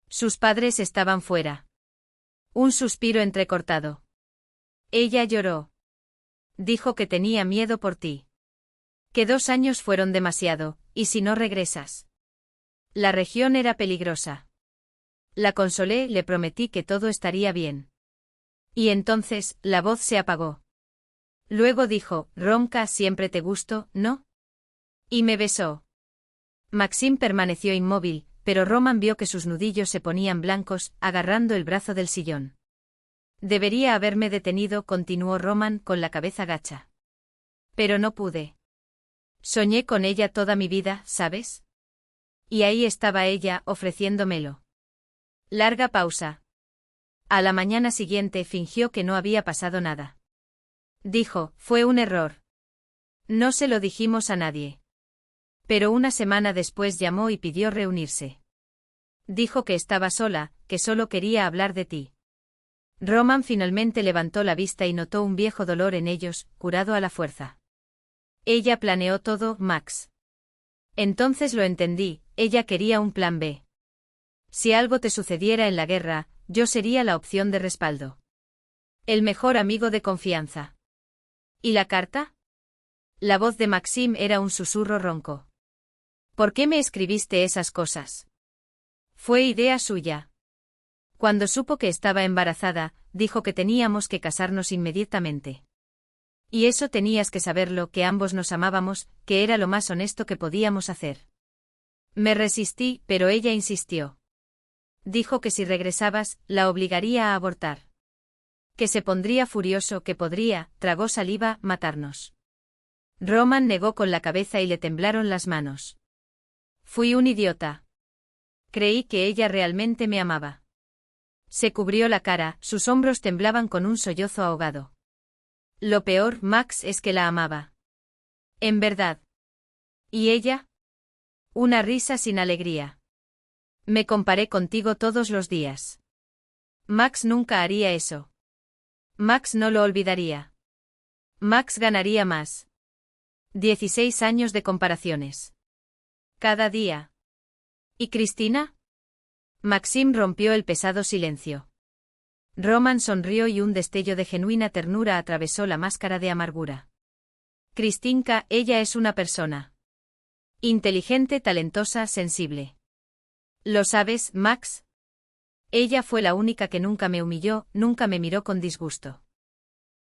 Speaker 1: Sus padres estaban fuera. Un suspiro entrecortado. Ella lloró. Dijo que tenía miedo por ti. Que 2 años fueron demasiado, y si no regresas. La región era peligrosa. La consolé, le prometí que todo estaría bien. Y entonces, la voz se apagó. Luego dijo, Romka, siempre te gusto, ¿no? Y me besó. Maxim permaneció inmóvil, pero Roman vio que sus nudillos se ponían blancos, agarrando el brazo del sillón. Debería haberme detenido, continuó Roman con la cabeza gacha. Pero no pude. Soñé con ella toda mi vida, ¿sabes? Y ahí estaba ella, ofreciéndomelo. Larga pausa. A la mañana siguiente fingió que no había pasado nada. Dijo, fue un error. No se lo dijimos a nadie. Pero una semana después llamó y pidió reunirse. Dijo que estaba sola, que solo quería hablar de ti. Roman finalmente levantó la vista y notó un viejo dolor en ellos, curado a la fuerza. Ella planeó todo, Max. Entonces lo entendí, ella quería un plan B. Si algo te sucediera en la guerra, yo sería la opción de respaldo. El mejor amigo de confianza. ¿Y la carta? La voz de Maxim era un susurro ronco. ¿Por qué me escribiste esas cosas? Fue idea suya. Cuando supo que estaba embarazada, dijo que teníamos que casarnos inmediatamente. Y eso tenías que saberlo, que ambos nos amábamos, que era lo más honesto que podíamos hacer. Me resistí, pero ella insistió. Dijo que si regresabas, la obligaría a abortar. Que se pondría furioso, que podría, tragó saliva, matarnos. Roman negó con la cabeza y le temblaron las manos. Fui un idiota. Creí que ella realmente me amaba. Se cubrió la cara, sus hombros temblaban con un sollozo ahogado. Lo peor, Max, es que la amaba. En verdad. ¿Y ella? Una risa sin alegría. Me comparé contigo todos los días. Max nunca haría eso. Max no lo olvidaría. Max ganaría más. 16 años de comparaciones. Cada día. ¿Y Cristina? Maxim rompió el pesado silencio. Roman sonrió y un destello de genuina ternura atravesó la máscara de amargura. Kristinka, ella es una persona. Inteligente, talentosa, sensible. ¿Lo sabes, Max? Ella fue la única que nunca me humilló, nunca me miró con disgusto.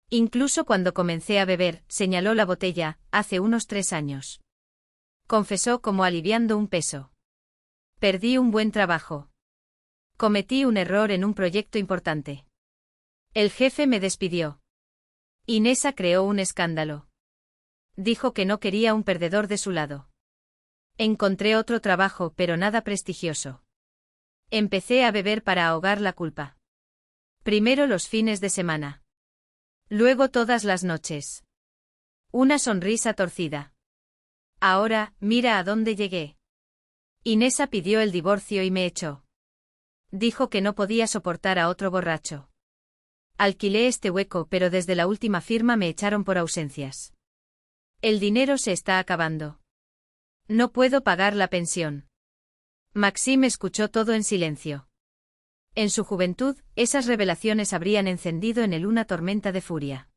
Speaker 1: Incluso cuando comencé a beber, señaló la botella, hace unos 3 años. Confesó como aliviando un peso. Perdí un buen trabajo. Cometí un error en un proyecto importante. El jefe me despidió. Inesa creó un escándalo. Dijo que no quería un perdedor de su lado. Encontré otro trabajo, pero nada prestigioso. Empecé a beber para ahogar la culpa. Primero los fines de semana. Luego todas las noches. Una sonrisa torcida. Ahora, mira a dónde llegué. Inesa pidió el divorcio y me echó. Dijo que no podía soportar a otro borracho. Alquilé este hueco, pero desde la última firma me echaron por ausencias. El dinero se está acabando. No puedo pagar la pensión. Maxim escuchó todo en silencio. En su juventud, esas revelaciones habrían encendido en él una tormenta de furia.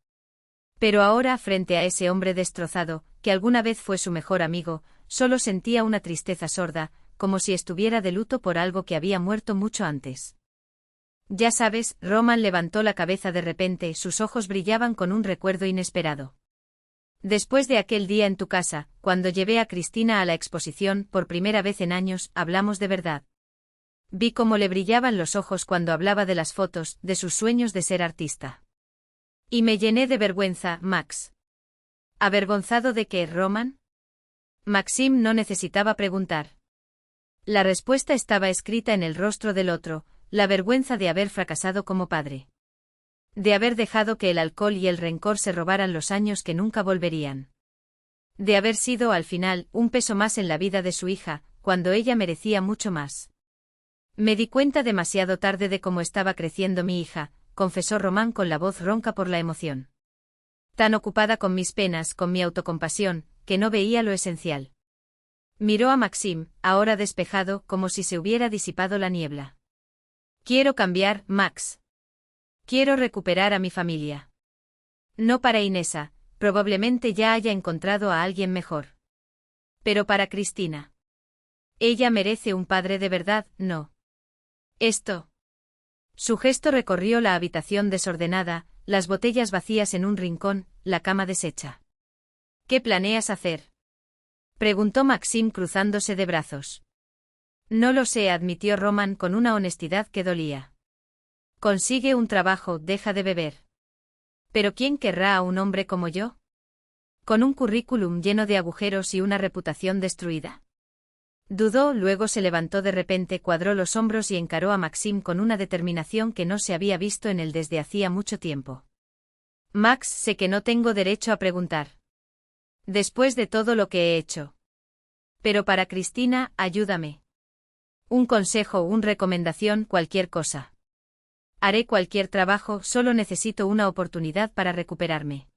Speaker 1: Pero ahora, frente a ese hombre destrozado, que alguna vez fue su mejor amigo, solo sentía una tristeza sorda, como si estuviera de luto por algo que había muerto mucho antes. Ya sabes, Roman levantó la cabeza de repente, sus ojos brillaban con un recuerdo inesperado. Después de aquel día en tu casa, cuando llevé a Cristina a la exposición, por primera vez en años, hablamos de verdad. Vi cómo le brillaban los ojos cuando hablaba de las fotos, de sus sueños de ser artista. Y me llené de vergüenza, Max. ¿Avergonzado de qué, Roman? Maxim no necesitaba preguntar. La respuesta estaba escrita en el rostro del otro, la vergüenza de haber fracasado como padre. De haber dejado que el alcohol y el rencor se robaran los años que nunca volverían. De haber sido, al final, un peso más en la vida de su hija, cuando ella merecía mucho más. Me di cuenta demasiado tarde de cómo estaba creciendo mi hija, confesó Román con la voz ronca por la emoción. Tan ocupada con mis penas, con mi autocompasión, que no veía lo esencial. Miró a Maxim, ahora despejado, como si se hubiera disipado la niebla. Quiero cambiar, Max. Quiero recuperar a mi familia. No para Inesa, probablemente ya haya encontrado a alguien mejor. Pero para Cristina. Ella merece un padre de verdad, ¿no? Esto. Su gesto recorrió la habitación desordenada, las botellas vacías en un rincón, la cama deshecha. ¿Qué planeas hacer? Preguntó Maxim cruzándose de brazos. No lo sé, admitió Roman con una honestidad que dolía. Consigue un trabajo, deja de beber. ¿Pero quién querrá a un hombre como yo? ¿Con un currículum lleno de agujeros y una reputación destruida? Dudó, luego se levantó de repente, cuadró los hombros y encaró a Maxim con una determinación que no se había visto en él desde hacía mucho tiempo. Max, sé que no tengo derecho a preguntar. Después de todo lo que he hecho. Pero para Cristina, ayúdame. Un consejo, una recomendación, cualquier cosa. Haré cualquier trabajo, solo necesito una oportunidad para recuperarme.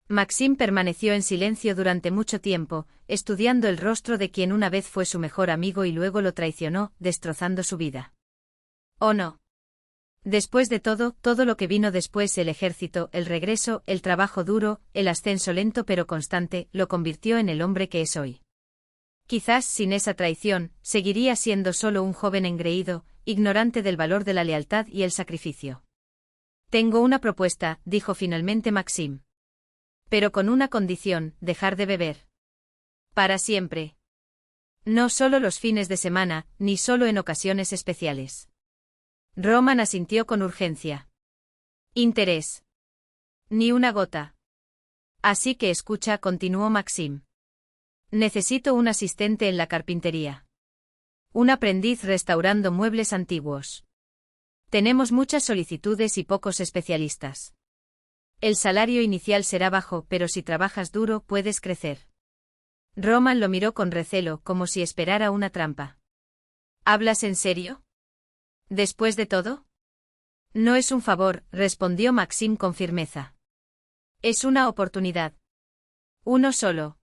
Speaker 1: Maxim permaneció en silencio durante mucho tiempo, estudiando el rostro de quien una vez fue su mejor amigo y luego lo traicionó, destrozando su vida. ¿O no? Después de todo lo que vino después, el ejército, el regreso, el trabajo duro, el ascenso lento pero constante, lo convirtió en el hombre que es hoy. Quizás sin esa traición, seguiría siendo solo un joven engreído, ignorante del valor de la lealtad y el sacrificio. Tengo una propuesta, dijo finalmente Maxim. Pero con una condición, dejar de beber. Para siempre. No solo los fines de semana, ni solo en ocasiones especiales. Roman asintió con urgencia. Interés. Ni una gota. Así que escucha, continuó Maxim. Necesito un asistente en la carpintería. Un aprendiz restaurando muebles antiguos. Tenemos muchas solicitudes y pocos especialistas. El salario inicial será bajo, pero si trabajas duro puedes crecer. Roman lo miró con recelo, como si esperara una trampa. ¿Hablas en serio? ¿Después de todo? No es un favor, respondió Maxim con firmeza. Es una oportunidad. Uno solo.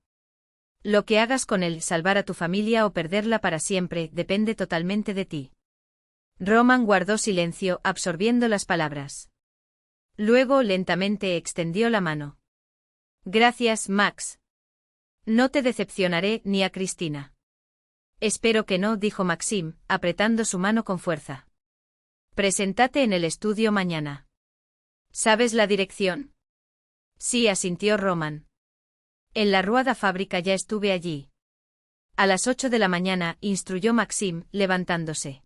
Speaker 1: Lo que hagas con él, salvar a tu familia o perderla para siempre, depende totalmente de ti. Roman guardó silencio, absorbiendo las palabras. Luego lentamente extendió la mano. Gracias, Max. No te decepcionaré, ni a Cristina. Espero que no, dijo Maxim, apretando su mano con fuerza. Preséntate en el estudio mañana. ¿Sabes la dirección? Sí, asintió Roman. En la Ruada Fábrica ya estuve allí. A las 8 de la mañana, instruyó Maxim, levantándose.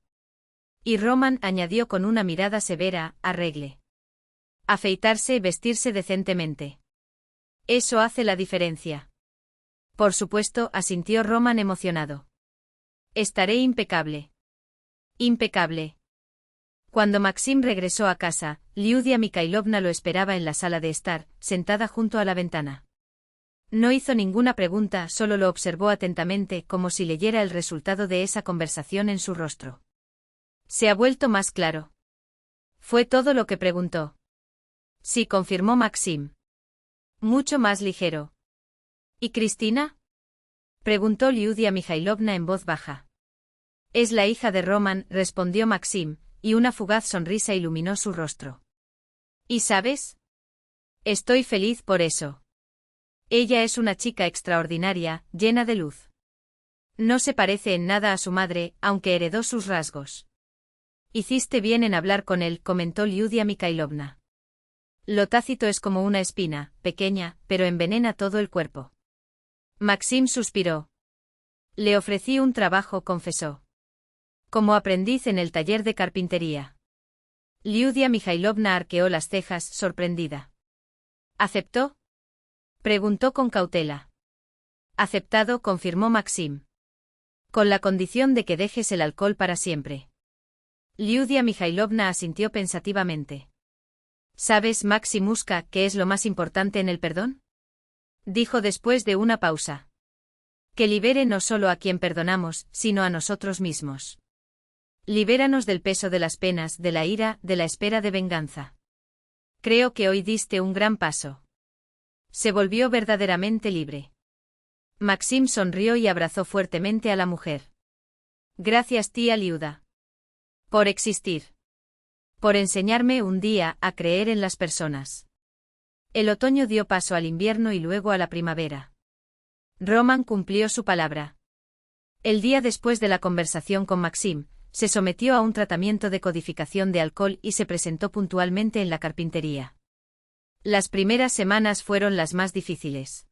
Speaker 1: Y Roman añadió con una mirada severa, arregle. Afeitarse y vestirse decentemente. Eso hace la diferencia. Por supuesto, asintió Roman emocionado. Estaré impecable. Impecable. Cuando Maxim regresó a casa, Liudia Mikhailovna lo esperaba en la sala de estar, sentada junto a la ventana. No hizo ninguna pregunta, solo lo observó atentamente, como si leyera el resultado de esa conversación en su rostro. Se ha vuelto más claro. Fue todo lo que preguntó. Sí, confirmó Maxim. Mucho más ligero. ¿Y Cristina? Preguntó Liudia Mikhailovna en voz baja. Es la hija de Roman, respondió Maxim, y una fugaz sonrisa iluminó su rostro. ¿Y sabes? Estoy feliz por eso. Ella es una chica extraordinaria, llena de luz. No se parece en nada a su madre, aunque heredó sus rasgos. Hiciste bien en hablar con él, comentó Liudia Mikhailovna. Lo tácito es como una espina, pequeña, pero envenena todo el cuerpo. Maxim suspiró. Le ofrecí un trabajo, confesó. Como aprendiz en el taller de carpintería. Liudia Mikhailovna arqueó las cejas, sorprendida. ¿Aceptó? Preguntó con cautela. Aceptado, confirmó Maxim. Con la condición de que dejes el alcohol para siempre. Liudia Mikhailovna asintió pensativamente. ¿Sabes, Maximuska, qué es lo más importante en el perdón? Dijo después de una pausa. Que libere no solo a quien perdonamos, sino a nosotros mismos. Libéranos del peso de las penas, de la ira, de la espera de venganza. Creo que hoy diste un gran paso. Se volvió verdaderamente libre. Maxim sonrió y abrazó fuertemente a la mujer. Gracias, tía Liuda. Por existir. Por enseñarme un día a creer en las personas. El otoño dio paso al invierno y luego a la primavera. Roman cumplió su palabra. El día después de la conversación con Maxim, se sometió a un tratamiento de codificación de alcohol y se presentó puntualmente en la carpintería. Las primeras semanas fueron las más difíciles.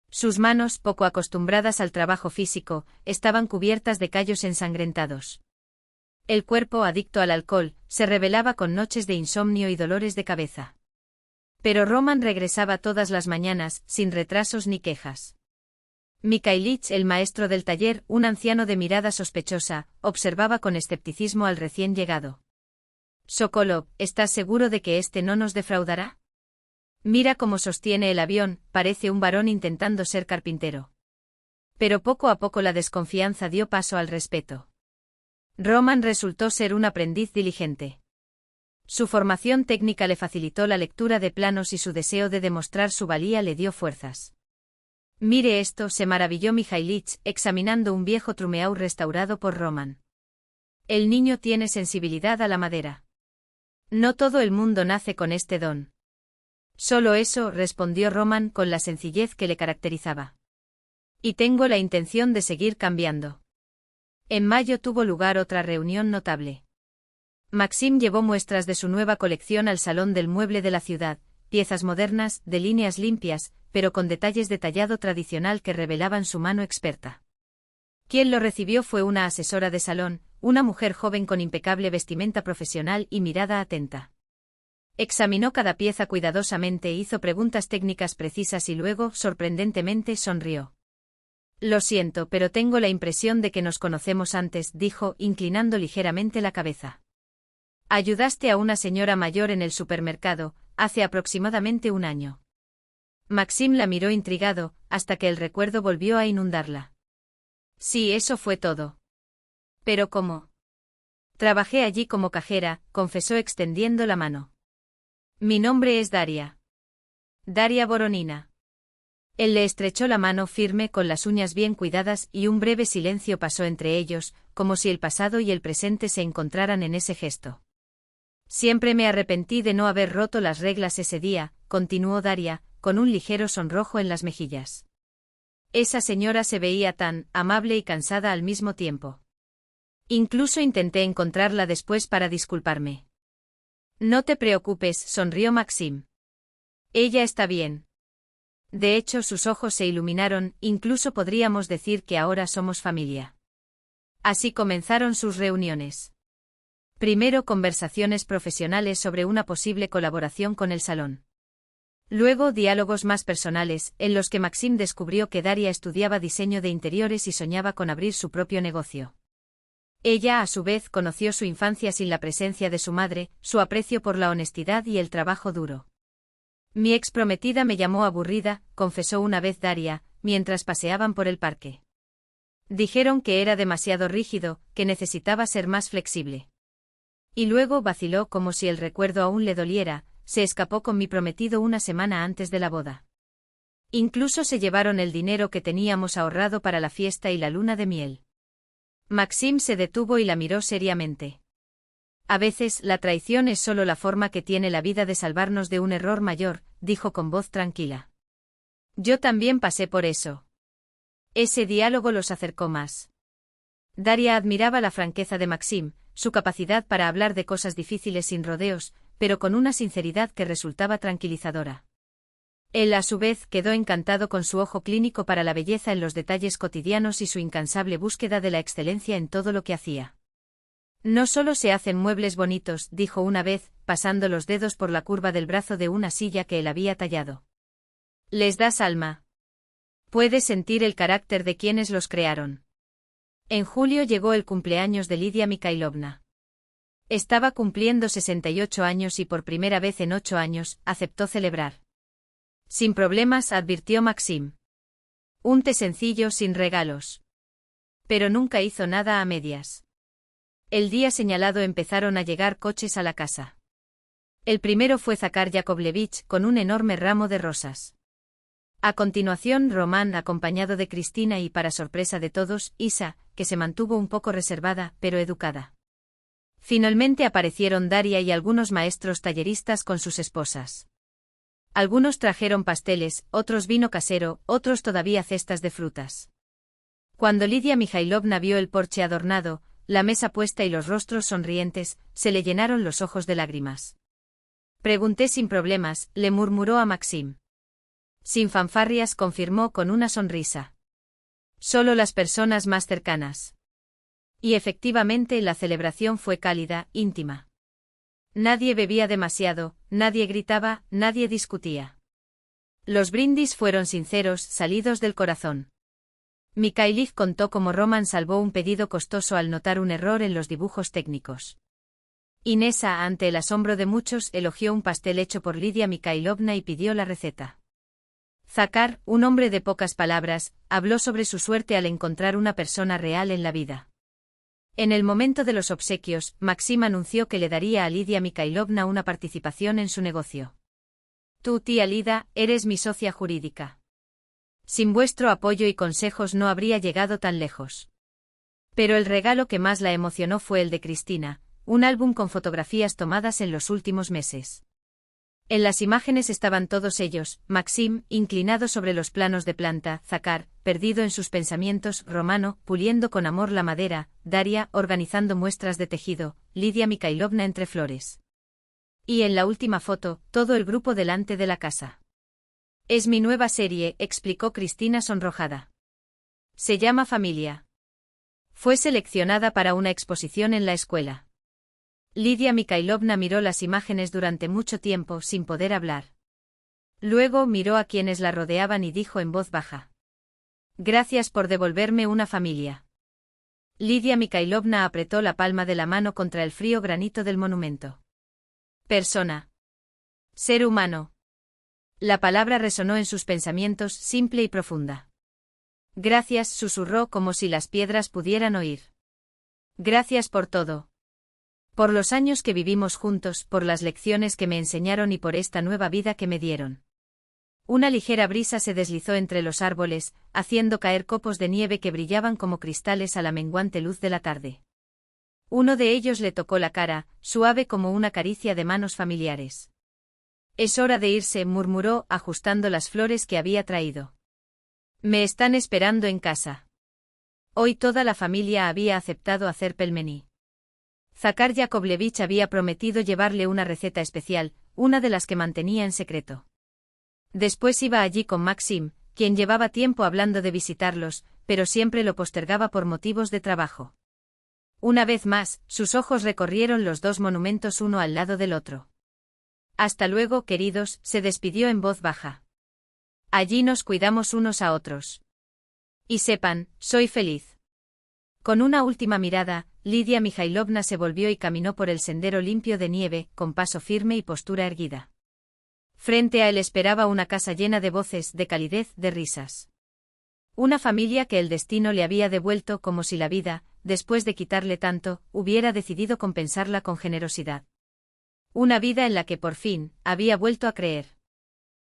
Speaker 1: Sus manos, poco acostumbradas al trabajo físico, estaban cubiertas de callos ensangrentados. El cuerpo, adicto al alcohol, se rebelaba con noches de insomnio y dolores de cabeza. Pero Roman regresaba todas las mañanas, sin retrasos ni quejas. Mikhailich, el maestro del taller, un anciano de mirada sospechosa, observaba con escepticismo al recién llegado. Sokolov, ¿estás seguro de que este no nos defraudará? Mira cómo sostiene el avión, parece un varón intentando ser carpintero. Pero poco a poco la desconfianza dio paso al respeto. Roman resultó ser un aprendiz diligente. Su formación técnica le facilitó la lectura de planos y su deseo de demostrar su valía le dio fuerzas. Mire esto, se maravilló Mikhailich, examinando un viejo trumeau restaurado por Roman. El niño tiene sensibilidad a la madera. No todo el mundo nace con este don. Solo eso, respondió Roman con la sencillez que le caracterizaba. Y tengo la intención de seguir cambiando. En mayo tuvo lugar otra reunión notable. Maxim llevó muestras de su nueva colección al Salón del Mueble de la ciudad, piezas modernas, de líneas limpias, pero con detalles de tallado tradicional que revelaban su mano experta. Quien lo recibió fue una asesora de salón, una mujer joven con impecable vestimenta profesional y mirada atenta. Examinó cada pieza cuidadosamente e hizo preguntas técnicas precisas y luego, sorprendentemente, sonrió. Lo siento, pero tengo la impresión de que nos conocemos antes, dijo, inclinando ligeramente la cabeza. Ayudaste a una señora mayor en el supermercado, hace aproximadamente un año. Maxim la miró intrigado, hasta que el recuerdo volvió a inundarla. Sí, eso fue todo. ¿Pero cómo? Trabajé allí como cajera, confesó extendiendo la mano. Mi nombre es Daria. Daria Voronina. Él le estrechó la mano firme con las uñas bien cuidadas y un breve silencio pasó entre ellos, como si el pasado y el presente se encontraran en ese gesto. Siempre me arrepentí de no haber roto las reglas ese día, continuó Daria, con un ligero sonrojo en las mejillas. Esa señora se veía tan amable y cansada al mismo tiempo. Incluso intenté encontrarla después para disculparme. No te preocupes, sonrió Maxim. Ella está bien. De hecho, sus ojos se iluminaron, incluso podríamos decir que ahora somos familia. Así comenzaron sus reuniones. Primero conversaciones profesionales sobre una posible colaboración con el salón. Luego diálogos más personales, en los que Maxim descubrió que Daria estudiaba diseño de interiores y soñaba con abrir su propio negocio. Ella, a su vez, conoció su infancia sin la presencia de su madre, su aprecio por la honestidad y el trabajo duro. Mi ex prometida me llamó aburrida, confesó una vez Daria, mientras paseaban por el parque. Dijeron que era demasiado rígido, que necesitaba ser más flexible. Y luego vaciló como si el recuerdo aún le doliera, se escapó con mi prometido una semana antes de la boda. Incluso se llevaron el dinero que teníamos ahorrado para la fiesta y la luna de miel. Maxim se detuvo y la miró seriamente. A veces, la traición es solo la forma que tiene la vida de salvarnos de un error mayor, dijo con voz tranquila. Yo también pasé por eso. Ese diálogo los acercó más. Daria admiraba la franqueza de Maxim, su capacidad para hablar de cosas difíciles sin rodeos, pero con una sinceridad que resultaba tranquilizadora. Él, a su vez, quedó encantado con su ojo clínico para la belleza en los detalles cotidianos y su incansable búsqueda de la excelencia en todo lo que hacía. No solo se hacen muebles bonitos, dijo una vez, pasando los dedos por la curva del brazo de una silla que él había tallado. Les das alma. Puedes sentir el carácter de quienes los crearon. En julio llegó el cumpleaños de Lidia Mikhailovna. Estaba cumpliendo 68 años y por primera vez en 8 años, aceptó celebrar. Sin problemas, advirtió Maxim. Un té sencillo sin regalos. Pero nunca hizo nada a medias. El día señalado empezaron a llegar coches a la casa. El primero fue Zakhar Yakovlevich con un enorme ramo de rosas. A continuación Román acompañado de Cristina y, para sorpresa de todos, Isa, que se mantuvo un poco reservada, pero educada. Finalmente aparecieron Daria y algunos maestros talleristas con sus esposas. Algunos trajeron pasteles, otros vino casero, otros todavía cestas de frutas. Cuando Lidia Mikhailovna vio el porche adornado, la mesa puesta y los rostros sonrientes, se le llenaron los ojos de lágrimas. Pregunté sin problemas, le murmuró a Maxim. Sin fanfarrias, confirmó con una sonrisa. Solo las personas más cercanas. Y efectivamente la celebración fue cálida, íntima. Nadie bebía demasiado, nadie gritaba, nadie discutía. Los brindis fueron sinceros, salidos del corazón. Mikhailov contó cómo Roman salvó un pedido costoso al notar un error en los dibujos técnicos. Inesa, ante el asombro de muchos, elogió un pastel hecho por Lidia Mikhailovna y pidió la receta. Zakhar, un hombre de pocas palabras, habló sobre su suerte al encontrar una persona real en la vida. En el momento de los obsequios, Maxim anunció que le daría a Lidia Mikhailovna una participación en su negocio. Tú, tía Lida, eres mi socia jurídica. Sin vuestro apoyo y consejos no habría llegado tan lejos. Pero el regalo que más la emocionó fue el de Cristina, un álbum con fotografías tomadas en los últimos meses. En las imágenes estaban todos ellos, Maxim, inclinado sobre los planos de planta, Zakhar, perdido en sus pensamientos, Romano, puliendo con amor la madera, Daria, organizando muestras de tejido, Lidia Mikhailovna entre flores. Y en la última foto, todo el grupo delante de la casa. Es mi nueva serie, explicó Cristina sonrojada. Se llama Familia. Fue seleccionada para una exposición en la escuela. Lidia Mikhailovna miró las imágenes durante mucho tiempo sin poder hablar. Luego miró a quienes la rodeaban y dijo en voz baja. Gracias por devolverme una familia. Lidia Mikhailovna apretó la palma de la mano contra el frío granito del monumento. Persona. Ser humano. La palabra resonó en sus pensamientos, simple y profunda. Gracias, susurró como si las piedras pudieran oír. Gracias por todo. Por los años que vivimos juntos, por las lecciones que me enseñaron y por esta nueva vida que me dieron. Una ligera brisa se deslizó entre los árboles, haciendo caer copos de nieve que brillaban como cristales a la menguante luz de la tarde. Uno de ellos le tocó la cara, suave como una caricia de manos familiares. Es hora de irse, murmuró, ajustando las flores que había traído. Me están esperando en casa. Hoy toda la familia había aceptado hacer pelmení. Zakhar Yakovlevich había prometido llevarle una receta especial, una de las que mantenía en secreto. Después iba allí con Maxim, quien llevaba tiempo hablando de visitarlos, pero siempre lo postergaba por motivos de trabajo. Una vez más, sus ojos recorrieron los dos monumentos uno al lado del otro. Hasta luego, queridos, se despidió en voz baja. Allí nos cuidamos unos a otros. Y sepan, soy feliz. Con una última mirada, Lidia Mikhailovna se volvió y caminó por el sendero limpio de nieve, con paso firme y postura erguida. Frente a él esperaba una casa llena de voces, de calidez, de risas. Una familia que el destino le había devuelto como si la vida, después de quitarle tanto, hubiera decidido compensarla con generosidad. Una vida en la que por fin, había vuelto a creer.